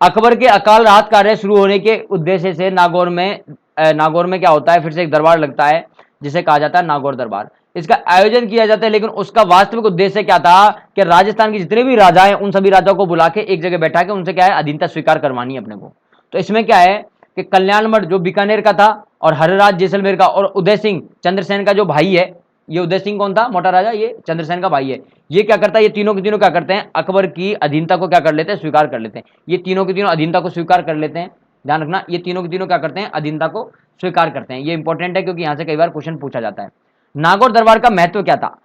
अकबर के अकाल राहत कार्य शुरू होने के उद्देश्य से नागौर में क्या होता है, फिर से एक दरबार लगता है जिसे कहा जाता है नागौर दरबार। इसका आयोजन किया जाता है, लेकिन उसका वास्तविक उद्देश्य क्या था कि राजस्थान के जितने भी राजा हैं उन सभी राजाओं को बुला के एक जगह बैठा के उनसे क्या है, अधीनता स्वीकार करवानी है अपने को। तो इसमें क्या है कि कल्याण मठ जो बीकानेर का था, और हरराज जैसलमेर का, और उदय सिंह चंद्रसेन का जो भाई है, ये उदय सिंह कौन था, मोटा राजा, ये चंद्रसेन का भाई है। ये क्या करता है, ये तीनों के तीनों क्या करते हैं, अकबर की अधीनता को क्या कर लेते हैं, स्वीकार कर लेते हैं। ये तीनों के तीनों अधीनता को स्वीकार कर लेते हैं। ध्यान रखना, ये तीनों के तीनों क्या करते हैं, अधीनता को स्वीकार करते हैं। ये इंपॉर्टेंट है क्योंकि यहां से कई बार क्वेश्चन पूछा जाता है। नागौर दरबार का महत्व क्या था,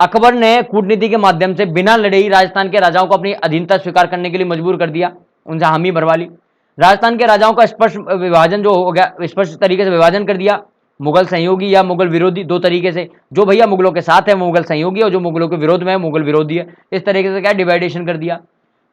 अकबर ने कूटनीति के माध्यम से बिना लड़े ही राजस्थान के राजाओं को अपनी अधीनता स्वीकार करने के लिए मजबूर कर दिया, उनसे हामी भरवा ली। राजस्थान के राजाओं का स्पष्ट विभाजन जो हो गया, स्पष्ट तरीके से विभाजन कर दिया। मुगल सहयोगी या मुगल विरोधी, दो तरीके से। जो भैया मुगलों के साथ है वो मुगल सहयोगी, और जो मुगलों के विरोध में है मुगल विरोधी है। इस तरीके से क्या डिवाइडेशन कर दिया।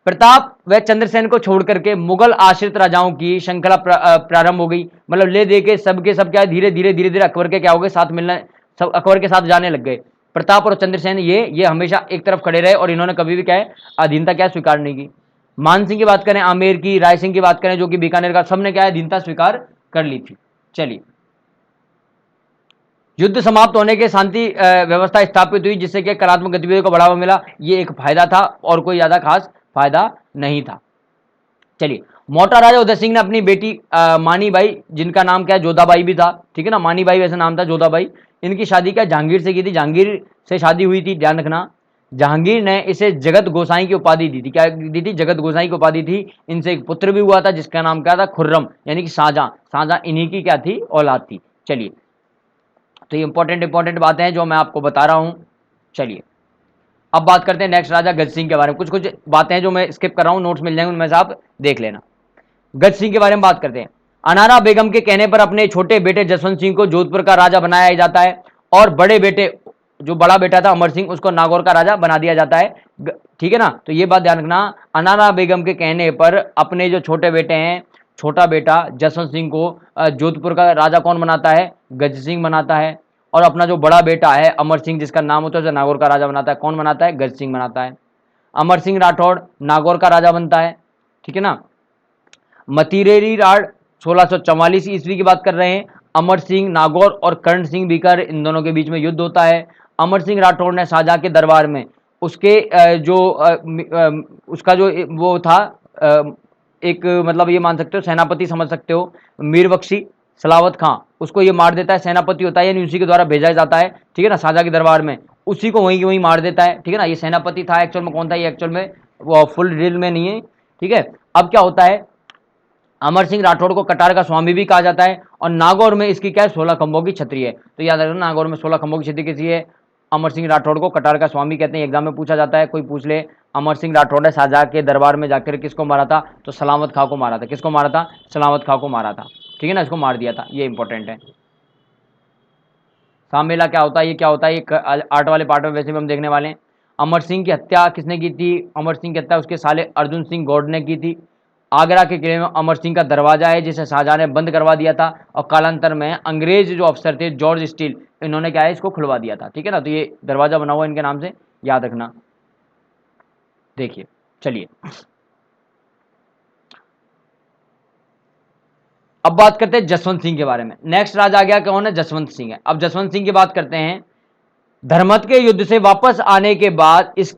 प्रताप व चंद्रसेन को छोड़ करके मुगल आश्रित राजाओं की श्रृंखला प्रारंभ हो गई। मतलब ले दे के सबके सब क्या धीरे धीरे धीरे धीरे अकबर के क्या हो गए, साथ मिलना, सब अकबर के साथ जाने लग गए। प्रताप और चंद्रसेन ये हमेशा एक तरफ खड़े रहे और इन्होंने कभी भी क्या है अधीनता क्या स्वीकार नहीं की। मान सिंह की बात करें, आमेर की, राय सिंह की बात करें जो कि बीकानेर का, सबने क्या है अधीनता स्वीकार कर ली थी। चलिए, युद्ध समाप्त होने के शांति व्यवस्था स्थापित हुई जिससे कि कलात्मक गतिविधियों को बढ़ावा मिला। ये एक फायदा था और कोई ज्यादा खास फायदा नहीं था। चलिए, मोटा राजा उदय सिंह ने अपनी बेटी मानी बाई, जिनका नाम क्या है जोधाबाई भी था, ठीक है ना, मानी बाई वैसे नाम था, जोधाबाई, इनकी शादी क्या जहांगीर से की थी। जहांगीर से शादी हुई थी, ध्यान रखना। जहांगीर ने इसे जगत गोसाई की उपाधि दी थी। क्या दी थी? जगत गोसाई की उपाधि थी। इनसे एक पुत्र भी हुआ था जिसका नाम क्या था? खुर्रम, यानी कि शाहजहां। शाहजहां इन्हीं की क्या थी? औलाद थी। चलिए, तो ये इंपॉर्टेंट बातें हैं जो मैं आपको बता रहा हूं। चलिए, अब बात करते हैं नेक्स्ट राजा गज सिंह के बारे में। कुछ कुछ बातें हैं जो मैं स्किप कर रहा हूं, नोट्स मिल जाएंगे उनमें से आप देख लेना। गज सिंह के बारे में बात करते हैं। अनारा बेगम के कहने पर अपने छोटे बेटे जसवंत सिंह को जोधपुर का राजा बनाया जाता है और बड़े बेटे, जो बड़ा बेटा था अमर सिंह, उसको नागौर का राजा बना दिया जाता है। ठीक है ना, तो ये बात ध्यान रखना। अनारा बेगम के कहने पर अपने जो छोटे बेटे हैं, छोटा बेटा जसवंत सिंह को जोधपुर का राजा कौन बनाता है? गज सिंह बनाता है। और अपना जो बड़ा बेटा है अमर सिंह, जिसका नाम होता है, नागौर का राजा बनाता है। कौन बनाता है? गज सिंह बनाता है। अमर सिंह राठौड़ नागौर का राजा बनता है। ठीक है ना। मतीरेरी राड 1644 ईस्वी की बात कर रहे हैं। अमर सिंह नागौर और कर्ण सिंह बीकर, इन दोनों के बीच में युद्ध होता है। अमर सिंह राठौड़ ने शाहजहां के दरबार में उसके उसका जो वो था, एक मतलब ये मान सकते हो सेनापति समझ सकते हो, मीर बख्शी सलावत खां, उसको ये मार देता है। सेनापति होता है यानी उसी के द्वारा भेजा जाता है, ठीक है ना, शाहजहां के दरबार में, उसी को वहीं वहीं मार देता है। ठीक है ना, ये सेनापति था एक्चुअल में। कौन था ये एक्चुअल में? वो फुल डिटेल में नहीं है, ठीक है। अब क्या होता है, अमर सिंह राठौड़ को कटार का स्वामी भी कहा जाता है और नागौर में इसकी क्या है? 16 खंभों की छतरी है। तो याद रखना, नागौर में 16 खंभों की छतरी किसी है? अमर सिंह राठौड़ को कटार का स्वामी कहते हैं। एग्जाम में पूछा जाता है, कोई पूछ ले अमर सिंह राठौड़ ने शाहजहां के दरबार में जाकर किसको मारा था? तो सलामत खां को मारा था। किसको मारा था? सलामत खां को मारा था। ठीक है ना, इसको मार दिया था। ये इंपॉर्टेंट है। शाम मेला क्या होता है, ये क्या होता है, ये आर्ट वाले पार्ट में वैसे भी हम देखने वाले हैं। अमर सिंह की हत्या किसने की थी? अमर सिंह की हत्या उसके साले अर्जुन सिंह गौड़ ने की थी। आगरा के किले में अमर सिंह का दरवाजा है जिसे शाहजहां ने बंद करवा दिया था और कालांतर में अंग्रेज जो अफसर थे जॉर्ज स्टील, इन्होंने क्या है इसको खुलवा दिया था। ठीक है ना, तो ये दरवाजा बना हुआ इनके नाम से, याद रखना। देखिए, चलिए अब बात करते हैं जसवंत सिंह के बारे में। नेक्स्ट राजा आ गया, कौन है? जसवंत सिंह है। अब जसवंत सिंह की बात करते हैं। धर्मत के युद्ध से वापस आने के बाद इस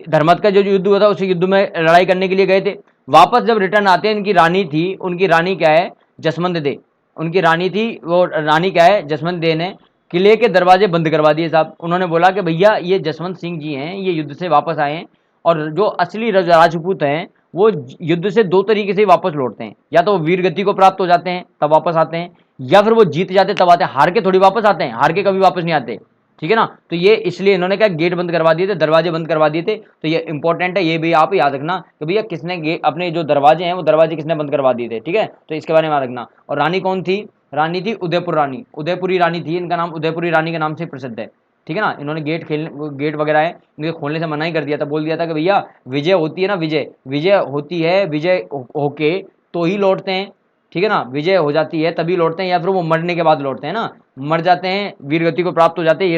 धर्मत का जो युद्ध हुआ था उस युद्ध में लड़ाई करने के लिए गए थे। वापस जब रिटर्न आते हैं, इनकी रानी थी, उनकी रानी क्या है? जसवंत दे। उनकी रानी थी, वो रानी क्या है? जसवंत दे ने किले के दरवाजे बंद करवा दिए साहब। उन्होंने बोला कि भैया ये जसवंत सिंह जी हैं, ये युद्ध से वापस आए हैं और जो असली राजपूत हैं वो युद्ध से दो तरीके से वापस लौटते हैं, या तो वो वीर गति को प्राप्त हो जाते हैं तब वापस आते हैं, या फिर वो जीत जाते तब आते हैं। हार के थोड़ी वापस आते हैं, हार के कभी वापस नहीं आते। ठीक है ना, तो ये इसलिए इन्होंने क्या गेट बंद करवा दिए थे, दरवाजे बंद करवा दिए थे। तो ये इंपॉर्टेंट है, ये भी आप याद रखना कि भैया किसने अपने जो दरवाजे हैं वो दरवाजे किसने बंद करवा दिए थे। ठीक है, तो इसके बारे में याद रखना। और रानी कौन थी? रानी थी उदयपुर रानी, उदयपुरी रानी थी। इनका नाम उदयपुरी रानी के नाम से प्रसिद्ध है। ठीक है ना, इन्होंने गेट वगैरह है इनके खोलने से मना ही कर दिया था। बोल दिया था कि भैया विजय होती है ना, विजय होती है, विजय होके तो ही लौटते हैं। ठीक है ना, विजय हो जाती है तभी लौटते हैं, या फिर वो मरने के बाद लौटते हैं ना, मर जाते हैं, वीरगति को प्राप्त हो जाते हैं। ये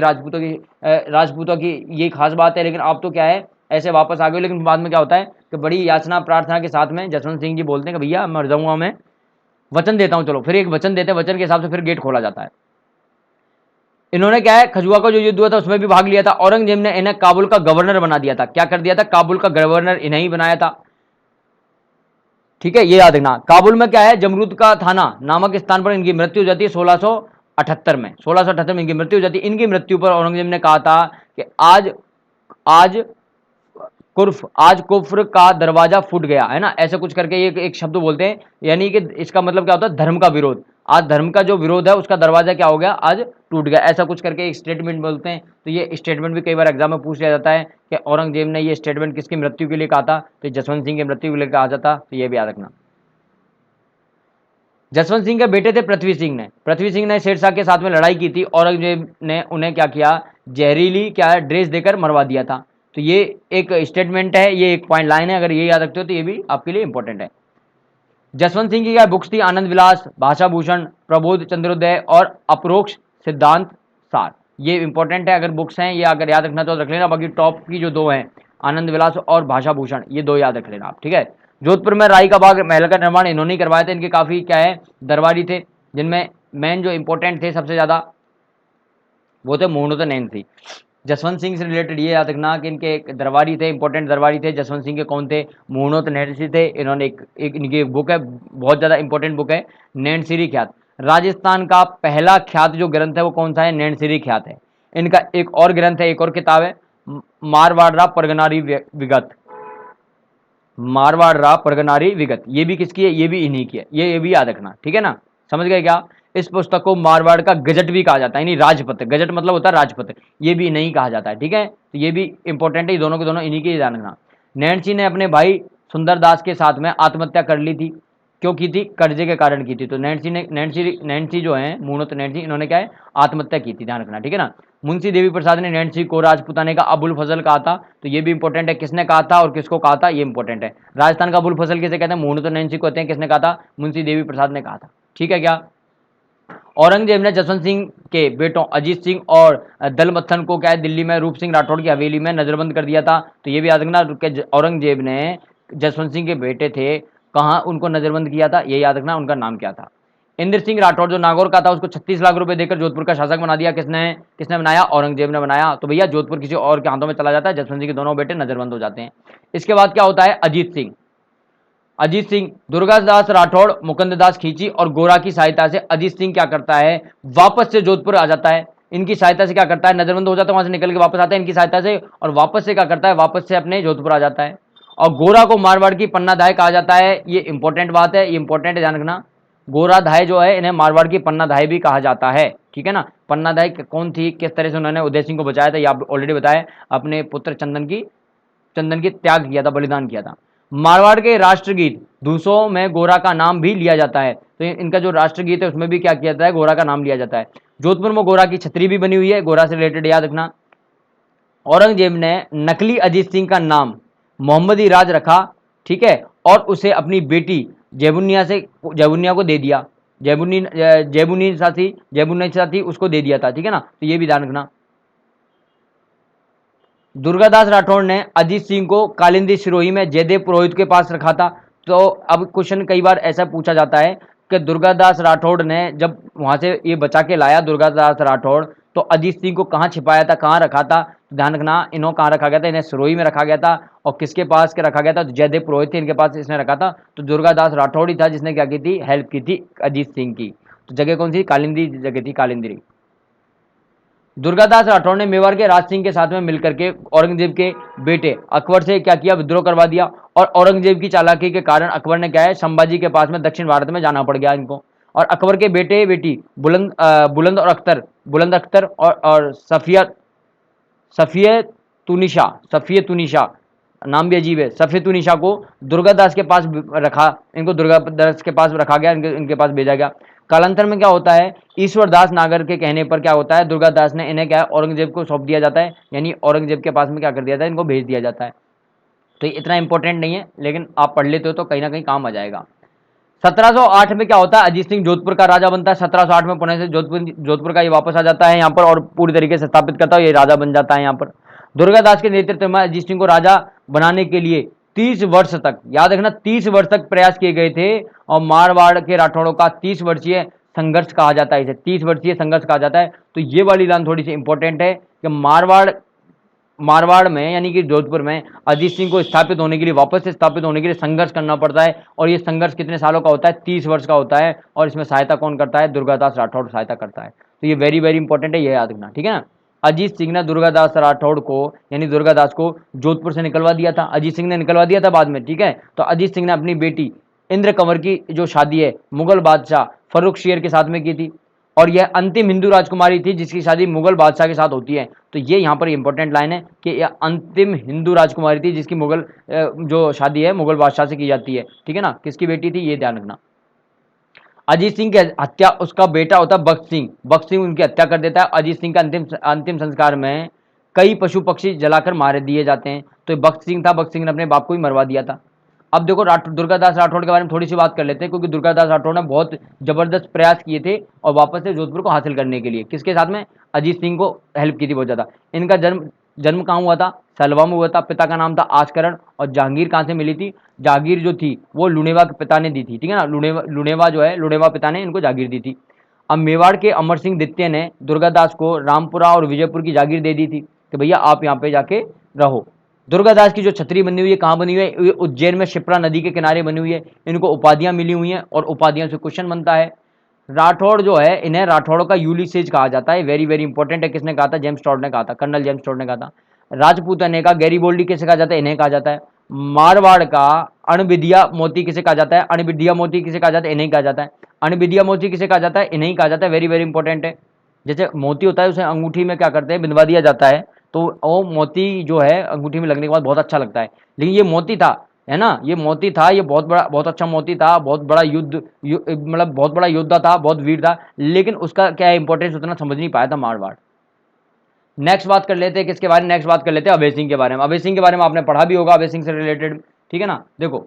राजपूतों की ये खास बात है। लेकिन आप तो क्या है, ऐसे वापस आ गए। लेकिन बाद में क्या होता है कि बड़ी याचना प्रार्थना के साथ में जसवंत सिंह जी बोलते हैं कि भैया मर जाऊंगा, मैं वचन देता हूं, चलो। फिर एक वचन देते हैं, वचन के हिसाब से फिर गेट खोला जाता है। इन्होंने क्या है, खजुआ का जो युद्ध हुआ था उसमें भी भाग लिया था। औरंगजेब ने इन्हें काबुल का गवर्नर बना दिया था। क्या कर दिया था? काबुल का गवर्नर इन्हें ही बनाया था। ठीक है, ये याद रखना। काबुल में क्या है, जमरूद का थाना नामक स्थान पर इनकी मृत्यु हो जाती है 1678 में। 1678 में इनकी मृत्यु हो जाती है। इनकी मृत्यु पर औरंगजेब ने कहा था कि आज आज कुफ्र का दरवाजा फूट गया है ना, ऐसे कुछ करके ये एक शब्द बोलते हैं। यानी कि इसका मतलब क्या होता है? धर्म का विरोध। आज धर्म का जो विरोध है उसका दरवाजा क्या हो गया? आज टूट गया, ऐसा कुछ करके एक स्टेटमेंट बोलते हैं। तो ये स्टेटमेंट भी कई बार एग्जाम में पूछ लिया जाता है कि औरंगजेब ने ये स्टेटमेंट किसकी मृत्यु के लिए कहा था? तो जसवंत सिंह की मृत्यु के लिए कहा जाता। तो ये भी याद रखना। जसवंत सिंह के बेटे थे पृथ्वी सिंह ने शेरशाह के साथ में लड़ाई की थी। औरंगजेब ने उन्हें क्या किया? जहरीली क्या ड्रेस देकर मरवा दिया था। तो ये एक स्टेटमेंट है, ये एक पॉइंट लाइन है, अगर ये याद रखते हो तो ये भी आपके लिए इंपॉर्टेंट है। जसवंत सिंह की क्या बुक्स थी? आनंद विलास, भाषा भूषण, प्रबोध चंद्रोदय और अपरोक्ष सिद्धांत सार। ये इंपॉर्टेंट है, अगर बुक्स हैं ये अगर याद रखना तो रख लेना। बाकी टॉप की जो दो हैं, आनंद विलास और भाषा भूषण, ये दो याद रख लेना आप, ठीक है। जोधपुर में राई का बाग महल का निर्माण इन्होंने करवाया था। इनके काफी क्या है, दरबारी थे, जिनमें मेन जो इंपॉर्टेंट थे सबसे ज्यादा वो थे मोहनोत नैन। जसवंत सिंह से रिलेटेड ये याद रखना कि इनके एक दरबारी थे, इंपॉर्टेंट दरबारी थे। जसवंत सिंह के कौन थे? मोहनोत नैनसी थे। इन्होंने एक इनकी बुक है, बहुत ज़्यादा इंपॉर्टेंट बुक है, नैनसिरी ख्यात। राजस्थान का पहला ख्यात जो ग्रंथ है वो कौन सा है? नैनसिरी ख्यात है। इनका एक और ग्रंथ है, एक और किताब है, मारवाड़ा परगनारी विगत। मारवाड़ा परगनारी विगत, ये भी किसकी है? ये भी इन्हीं की है। ये भी याद रखना, ठीक है ना, समझ गए क्या? इस पुस्तक को मारवाड़ का गजट भी कहा जाता है, यानी राजपत्र। गजट मतलब होता है राजपत्र, ये भी नहीं कहा जाता है, ठीक है। तो ये भी इंपॉर्टेंट है, ये दोनों के दोनों इन्हीं के ध्यान रखना। नैणसी ने अपने भाई सुंदरदास के साथ में आत्महत्या कर ली थी। क्यों की थी? कर्जे के कारण की थी। तो नैणसी जो है, मूणत नैणसी, इन्होंने क्या है, आत्महत्या की थी, ध्यान रखना, ठीक है ना। मुंशी देवी प्रसाद ने नैणसी को राजपुताने का अबुल फजल कहा था। तो ये भी इंपॉर्टेंट है, किसने कहा था और किसको कहा था, ये इंपॉर्टेंट है। राजस्थान का अबुल फजल किसे कहते हैं? मूणत नैणसी को कहते हैं। किसने कहा था? मुंशी देवी प्रसाद ने कहा था, ठीक है क्या। औरंगजेब ने जसवंत सिंह के बेटों अजीत सिंह और दलमथन को क्या है, दिल्ली में रूप सिंह राठौड़ की हवेली में नजरबंद कर दिया था। तो ये भी याद रखना, औरंगजेब ने जसवंत सिंह के बेटे थे, कहाँ उनको नजरबंद किया था, ये याद रखना, उनका नाम क्या था। इंद्र सिंह राठौड़ जो नागौर का था, उसको 36 लाख रुपए देकर जोधपुर का शासक बना दिया। किसने किसने बनाया? औरंगजेब ने बनाया। तो भैया जोधपुर किसी और के हाथों में चला जाता है, जसवंत सिंह के दोनों बेटे नजरबंद हो जाते हैं। इसके बाद क्या होता है? अजीत सिंह। अजीत सिंह, दुर्गादास राठौड़, मुकुंददास खींची और गोरा की सहायता से अजीत सिंह क्या करता है, वापस से जोधपुर आ जाता है। इनकी सहायता से क्या करता है, नजरबंद हो जाता है, वहां से निकल के वापस आता है इनकी सहायता से, और वापस से क्या करता है, वापस से अपने जोधपुर आ जाता है। और गोरा को मारवाड़ की पन्नाधाय कहा जाता है। ये इंपॉर्टेंट बात है, ये इंपॉर्टेंट है, ध्यान रखना। गोराधाय जो है, इन्हें मारवाड़ की पन्नाधाय भी कहा जाता है, ठीक है ना। पन्नाधाय कौन थी, किस तरह से उन्होंने उदय सिंह को बचाया था, ये आप ऑलरेडी बताया, अपने पुत्र चंदन की त्याग किया था, बलिदान किया था। मारवाड़ के राष्ट्रगीत दूसों में गोरा का नाम भी लिया जाता है। तो इनका जो राष्ट्रगीत है उसमें भी क्या किया जाता है, गोरा का नाम लिया जाता है। जोधपुर में गोरा की छतरी भी बनी हुई है, गोरा से रिलेटेड याद रखना। औरंगजेब ने नकली अजीत सिंह का नाम मोहम्मदी राज रखा, ठीक है, और उसे अपनी बेटी जैबुनिया को दे दिया। जैबुनी साथी उसको दे दिया था, ठीक है ना। तो ये भी ध्यान रखना। दुर्गादास राठौड़ ने अजीत सिंह को कालिंदी सिरोही में जयदेव पुरोहित के पास रखा था। तो अब क्वेश्चन कई बार ऐसा पूछा जाता है कि दुर्गादास राठौड़ ने जब वहां से ये बचा के लाया, दुर्गादास राठौड़, तो अजीत सिंह को कहाँ छिपाया था, कहाँ रखा था? ध्यान रखना, इन्हों कहाँ रखा गया था, इन्हें सिरोही में रखा गया था। और किसके पास के रखा गया था? जयदेव पुरोहित थे, इनके पास इसने रखा था। तो दुर्गादास राठौड़ ही था जिसने क्या की थी, हेल्प की थी अजीत सिंह की। तो जगह कौन सी? कालिंदी जगह थी, कालिंदी। दुर्गादास राठौड़ ने मेवाड़ के राज सिंह के साथ में मिलकर के औरंगजेब के बेटे अकबर से क्या किया, विद्रोह करवा दिया। और औरंगजेब की चालाकी के कारण अकबर ने क्या है, संभाजी के पास में दक्षिण भारत में जाना पड़ गया इनको। और अकबर के बेटे बेटी बुलंद अख्तर और सफिय तुनिशा, नाम भी अजीब है, सफिय तुनिशा को दुर्गादास के पास रखा, इनको दुर्गादास के पास रखा गया, इनके पास भेजा गया। कालांतर में क्या होता है, ईश्वरदास नागर के कहने पर क्या होता है, दुर्गादास ने इन्हें क्या है, औरंगजेब को सौंप दिया जाता है, यानी औरंगजेब के पास में क्या कर दिया जाता है, इनको भेज दिया जाता है। तो ये इतना इंपॉर्टेंट नहीं है, लेकिन आप पढ़ लेते हो तो कहीं ना कहीं काम आ जाएगा। 1708 में क्या होता है, अजीत सिंह जोधपुर का राजा बनता है। 1708 में पुणे से जोधपुर का ये वापस आ जाता है यहाँ पर और पूरी तरीके से स्थापित करता है, ये राजा बन जाता है यहाँ पर। दुर्गादास के नेतृत्व में अजीत सिंह को राजा बनाने के लिए 30 वर्ष तक, याद रखना, 30 वर्ष तक प्रयास किए गए थे। और मारवाड़ के राठौड़ों का 30 वर्षीय संघर्ष कहा जाता है, इसे 30 वर्षीय संघर्ष कहा जाता है। तो ये वाली लाइन थोड़ी सी इंपॉर्टेंट है कि मारवाड़ में यानी कि जोधपुर में अजीत सिंह को स्थापित होने के लिए, वापस से स्थापित होने के लिए संघर्ष करना पड़ता है। और ये संघर्ष कितने सालों का होता है? 30 वर्ष का होता है। और इसमें सहायता कौन करता है? दुर्गादास राठौड़ सहायता करता है। तो ये वेरी वेरी इंपॉर्टेंट है, ये याद रखना, ठीक है ना। अजीत सिंह ने दुर्गादास राठौड़ को, यानी दुर्गादास को जोधपुर से निकलवा दिया था, अजीत सिंह ने निकलवा दिया था बाद में, ठीक है। तो अजीत सिंह ने अपनी बेटी इंद्र कंवर की जो शादी है मुगल बादशाह फर्रुख शेर के साथ में की थी। और यह अंतिम हिंदू राजकुमारी थी जिसकी शादी मुगल बादशाह के साथ होती है। तो ये यहाँ पर इंपॉर्टेंट लाइन है कि यह अंतिम हिंदू राजकुमारी थी जिसकी जो शादी है मुगल बादशाह से की जाती है, ठीक है ना। किसकी बेटी थी, ये ध्यान रखना। अजीत सिंह की हत्या, उसका बेटा होता है बख्त सिंह उनकी हत्या कर देता है। अजीत सिंह का अंतिम संस्कार में कई पशु पक्षी जलाकर मार दिए जाते हैं। तो भक्त सिंह था, भक्त सिंह ने अपने बाप को ही मरवा दिया था। अब देखो दुर्गादास राठौड़ के बारे में थोड़ी सी बात कर लेते हैं, क्योंकि दुर्गादास राठौड़ ने बहुत जबरदस्त प्रयास किए थे और वापस से जोधपुर को हासिल करने के लिए। किसके साथ में? अजीत सिंह को हेल्प की थी बहुत ज़्यादा। इनका जन्म कहाँ हुआ था? सलवा में हुआ था। पिता का नाम था आचकरण। और जहांगीर कहाँ से मिली थी? जहांगीर जो थी वो लुणेवा के पिता ने दी थी, ठीक है ना। लुणेवा जो है, लुणेवा पिता ने इनको जागीर दी थी। अब मेवाड़ के अमर सिंह द्वितीय ने दुर्गादास को रामपुरा और विजयपुर की जागीर दे दी थी कि भैया आप यहाँ पे जाके रहो। दुर्गादास की जो छतरी बनी हुई है कहाँ बनी हुई है? उज्जैन में शिप्रा नदी के किनारे बनी हुई है। इनको उपाधियां मिली हुई हैं और उपाधियों से क्वेश्चन बनता है। राठौड़ जो है, इन्हें राठौड़ का यूलिसेज कहा जाता है। वेरी वेरी इंपॉर्टेंट है। किसने कहा था? जेम्स टॉड ने कहा था, कर्नल जेम्स टॉड ने कहा था। राजपूताने का गैरीबोल्डी किसे कहा जाता है? इन्हें कहा जाता है। मारवाड़ का अणबिदिया मोती किसे कहा जाता है? अणबिदिया मोती किसे कहा जाता है? इन्हें कहा जाता है। अणबिदिया मोती किसे कहा जाता है? इन्हें कहा जाता है। वेरी वेरी इंपॉर्टेंट है। जैसे मोती होता है उसे अंगूठी में क्या करते हैं? बिंदवा दिया जाता है, तो वो मोती जो है अंगूठी में लगने के बाद बहुत अच्छा लगता है। लेकिन ये मोती था, है ना, ये मोती था, ये बहुत बड़ा, बहुत अच्छा मोती था, बहुत बड़ा मतलब बहुत बड़ा योद्धा था, बहुत वीर था, लेकिन उसका क्या इंपॉर्टेंस उतना समझ नहीं पाया था मारवाड़। नेक्स्ट बात कर लेते हैं किसके बारे में? नेक्स्ट बात कर लेते हैं अभय सिंह के बारे में। अभय सिंह के बारे में आपने पढ़ा भी होगा, अभय सिंह से रिलेटेड, ठीक है ना। देखो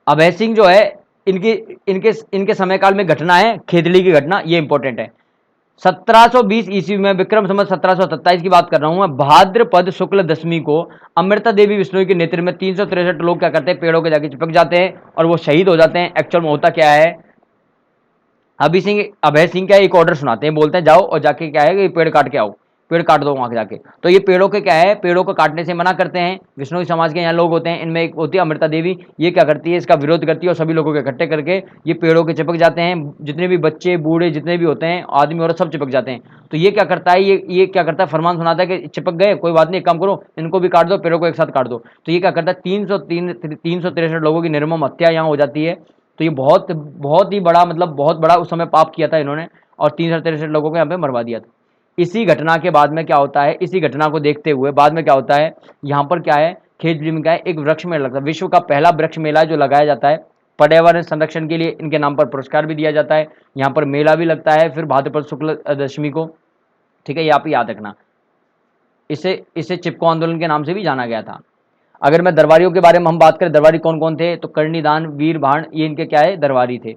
अभय सिंह जो है, इनकी इनके इनके समय काल में घटना है खेतड़ी की घटना, ये इंपॉर्टेंट है। 1720 ईस्वी में, विक्रम संवत 1727 की बात कर रहा हूं मैं, भाद्रपद शुक्ल दशमी को अमृता देवी बिश्नोई के नेतृत्व में 363 लोग क्या करते हैं? पेड़ों के जाके चिपक जाते हैं और वो शहीद हो जाते हैं। एक्चुअल में होता क्या है? अभय सिंह क्या एक ऑर्डर सुनाते हैं, बोलते हैं जाओ और जाके क्या है कि पेड़ काट के आओ, पेड़ काट दो वहां जाके। तो ये पेड़ों के क्या है, पेड़ों को काटने से मना करते हैं। विष्णु समाज के यहाँ लोग होते हैं, इनमें एक होती है अमृता देवी, ये क्या करती है? इसका विरोध करती है और सभी लोगों को इकट्ठे करके ये पेड़ों के चिपक जाते हैं। जितने भी बच्चे बूढ़े जितने भी होते हैं, आदमी औरत, सब चिपक जाते हैं। तो ये क्या करता है, ये क्या करता है, फरमान सुनाता है कि चिपक गए, कोई बात नहीं, एक काम करो, इनको भी काट दो, पेड़ों को एक साथ काट दो। तो ये क्या करता है, 363 लोगों की निर्मम हत्या यहाँ हो जाती है। तो ये बहुत बहुत ही बड़ा, मतलब बहुत बड़ा उस समय पाप किया था इन्होंने, और 363 लोगों को यहाँ पे मरवा दिया था। इसी घटना के बाद में क्या होता है, इसी घटना को देखते हुए बाद में क्या होता है, यहाँ पर क्या है, खेतड़ी में क्या है, एक वृक्ष मेला लगता है। विश्व का पहला वृक्ष मेला जो लगाया जाता है, पर्यावरण संरक्षण के लिए इनके नाम पर पुरस्कार भी दिया जाता है। यहाँ पर मेला भी लगता है फिर भाद्रपद शुक्ल दशमी को, ठीक है, ये आप याद रखना। इसे इसे चिपको आंदोलन के नाम से भी जाना गया था। अगर मैं दरबारियों के बारे में हम बात करें, दरबारी कौन कौन थे, तो कर्णिदान, वीर भाण, ये इनके क्या है, दरबारी थे।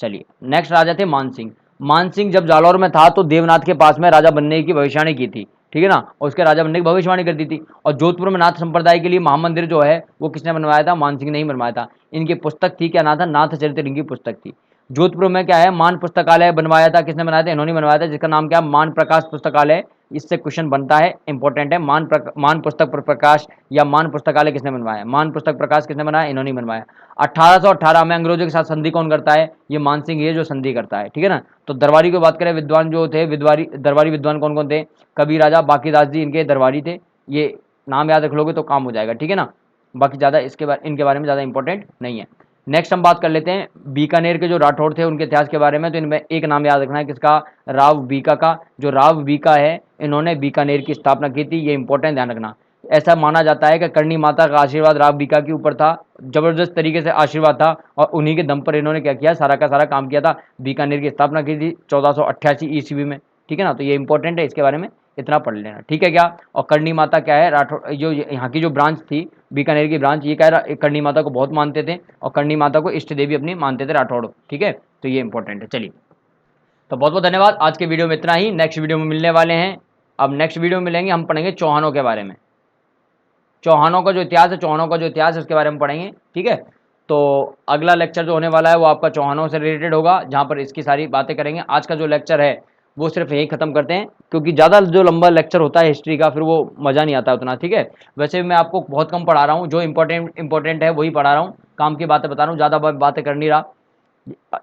चलिए नेक्स्ट राजा थे मान सिंह। मान सिंह जब जालौर में था तो देवनाथ के पास में राजा बनने की भविष्यवाणी की थी, ठीक है ना, और उसके राजा बनने की भविष्यवाणी कर दी थी। और जोधपुर में नाथ संप्रदाय के लिए महामंदिर जो है वो किसने बनवाया था? मान सिंह ने ही बनवाया था। इनकी पुस्तक थी, क्या नाम था? नाथ चरित्र इनकी पुस्तक थी। जोधपुर में क्या है, मान पुस्तकालय बनवाया था, किसने बनाया था? इन्होंने बनवाया था, जिसका नाम क्या? मान प्रकाश पुस्तकालय। इससे क्वेश्चन बनता है, इंपॉर्टेंट है। मान पुस्तक प्रकाश या मान पुस्तकालय किसने बनवाया? मान पुस्तक प्रकाश किसने बनाया? इन्होंने बनवाया। 1818 में अंग्रेजों के साथ संधि कौन करता है? ये मान सिंह ये जो संधि करता है, ठीक है ना। तो दरबारी की बात करें, विद्वान जो थे, दरबारी विद्वान कौन कौन थे? कवि राजा बाकीदास जी इनके दरबारी थे। ये नाम याद रख लोगे तो काम हो जाएगा, ठीक है ना। बाकी ज़्यादा इनके बारे में ज़्यादा इंपॉर्टेंट नहीं है। नेक्स्ट हम बात कर लेते हैं बीकानेर के जो राठौड़ थे उनके इतिहास के बारे में। तो इनमें एक नाम याद रखना है, किसका? राव बीका का। जो राव बीका है, इन्होंने बीकानेर की स्थापना की थी, ये इंपॉर्टेंट ध्यान रखना। ऐसा माना जाता है कि करणी माता का आशीर्वाद राव बीका के ऊपर था, जबरदस्त तरीके से आशीर्वाद था, और उन्हीं के दम पर इन्होंने क्या किया, सारा का सारा काम किया था। बीकानेर की स्थापना की थी 1488 ईस्वी में, ठीक है ना। तो ये इंपॉर्टेंट है, इसके बारे में इतना पढ़ लेना, ठीक है क्या। और करणी माता क्या है, राठौड़ जो यहाँ की जो ब्रांच थी, बीकानेर की ब्रांच, ये क्या है, करणी माता को बहुत मानते थे और करणी माता को इष्ट देवी अपनी मानते थे राठौड़, ठीक है। तो ये इंपॉर्टेंट है। चलिए, तो बहुत बहुत धन्यवाद। आज के वीडियो में इतना ही। नेक्स्ट वीडियो में मिलने वाले हैं। अब नेक्स्ट वीडियो में मिलेंगे, हम पढ़ेंगे चौहानों के बारे में। चौहानों का जो इतिहास है, चौहानों का जो इतिहास है उसके बारे में पढ़ेंगे, ठीक है। तो अगला लेक्चर जो होने वाला है वो आपका चौहानों से रिलेटेड होगा, जहाँ पर इसकी सारी बातें करेंगे। आज का जो लेक्चर है वो सिर्फ यही खत्म करते हैं, क्योंकि ज़्यादा जो लंबा लेक्चर होता है हिस्ट्री का फिर वो मज़ा नहीं आता उतना, ठीक है। वैसे मैं आपको बहुत कम पढ़ा रहा हूँ, जो इंपॉर्टेंट है वही पढ़ा रहा हूँ, काम की बातें बता रहा हूँ, ज़्यादा बातें कर नहीं रहा।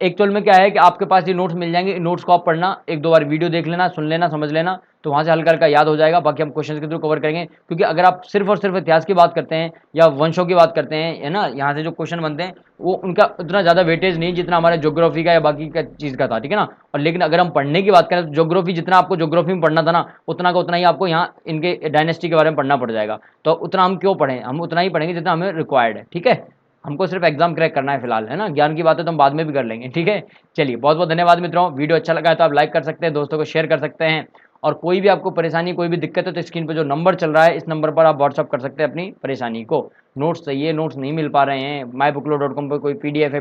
एक्चुअल में क्या है कि आपके पास ये नोट्स मिल जाएंगे, नोट्स को आप पढ़ना, एक दो बार वीडियो देख लेना, सुन लेना, समझ लेना, तो वहाँ से हल्का का याद हो जाएगा। बाकी हम क्वेश्चंस के थ्रू कवर करेंगे, क्योंकि अगर आप सिर्फ और सिर्फ इतिहास की बात करते हैं या वंशों की बात करते हैं, है ना, यहाँ से जो क्वेश्चन बनते हैं वो उनका उतना ज़्यादा वेटेज नहीं जितना हमारे ज्योग्राफी का या बाकी का चीज़ का था, ठीक है ना। और लेकिन अगर हम पढ़ने की बात करें तो ज्योग्राफी जितना आपको ज्योग्राफी में पढ़ना था ना, उतना का उतना ही आपको यहाँ इनके डायनेस्टी के बारे में पढ़ना पड़ जाएगा। तो उतना हम क्यों पढ़ें, हम उतना ही पढ़ेंगे जितना हमें रिक्वायर्ड है, ठीक है। हमको सिर्फ एग्जाम क्रैक करना है फिलहाल, है ना, ज्ञान की बातें तो हम बाद में भी कर लेंगे, ठीक है। चलिए, बहुत बहुत धन्यवाद मित्रों। वीडियो अच्छा लगा है तो आप लाइक कर सकते हैं, दोस्तों को शेयर कर सकते हैं, और कोई भी आपको परेशानी, कोई भी दिक्कत है तो स्क्रीन पर जो नंबर चल रहा है इस नंबर पर आप व्हाट्सअप कर सकते हैं अपनी परेशानी को। नोट्स चाहिए, नोट्स नहीं मिल पा रहे हैं, mybooklot.com पर कोई PDF है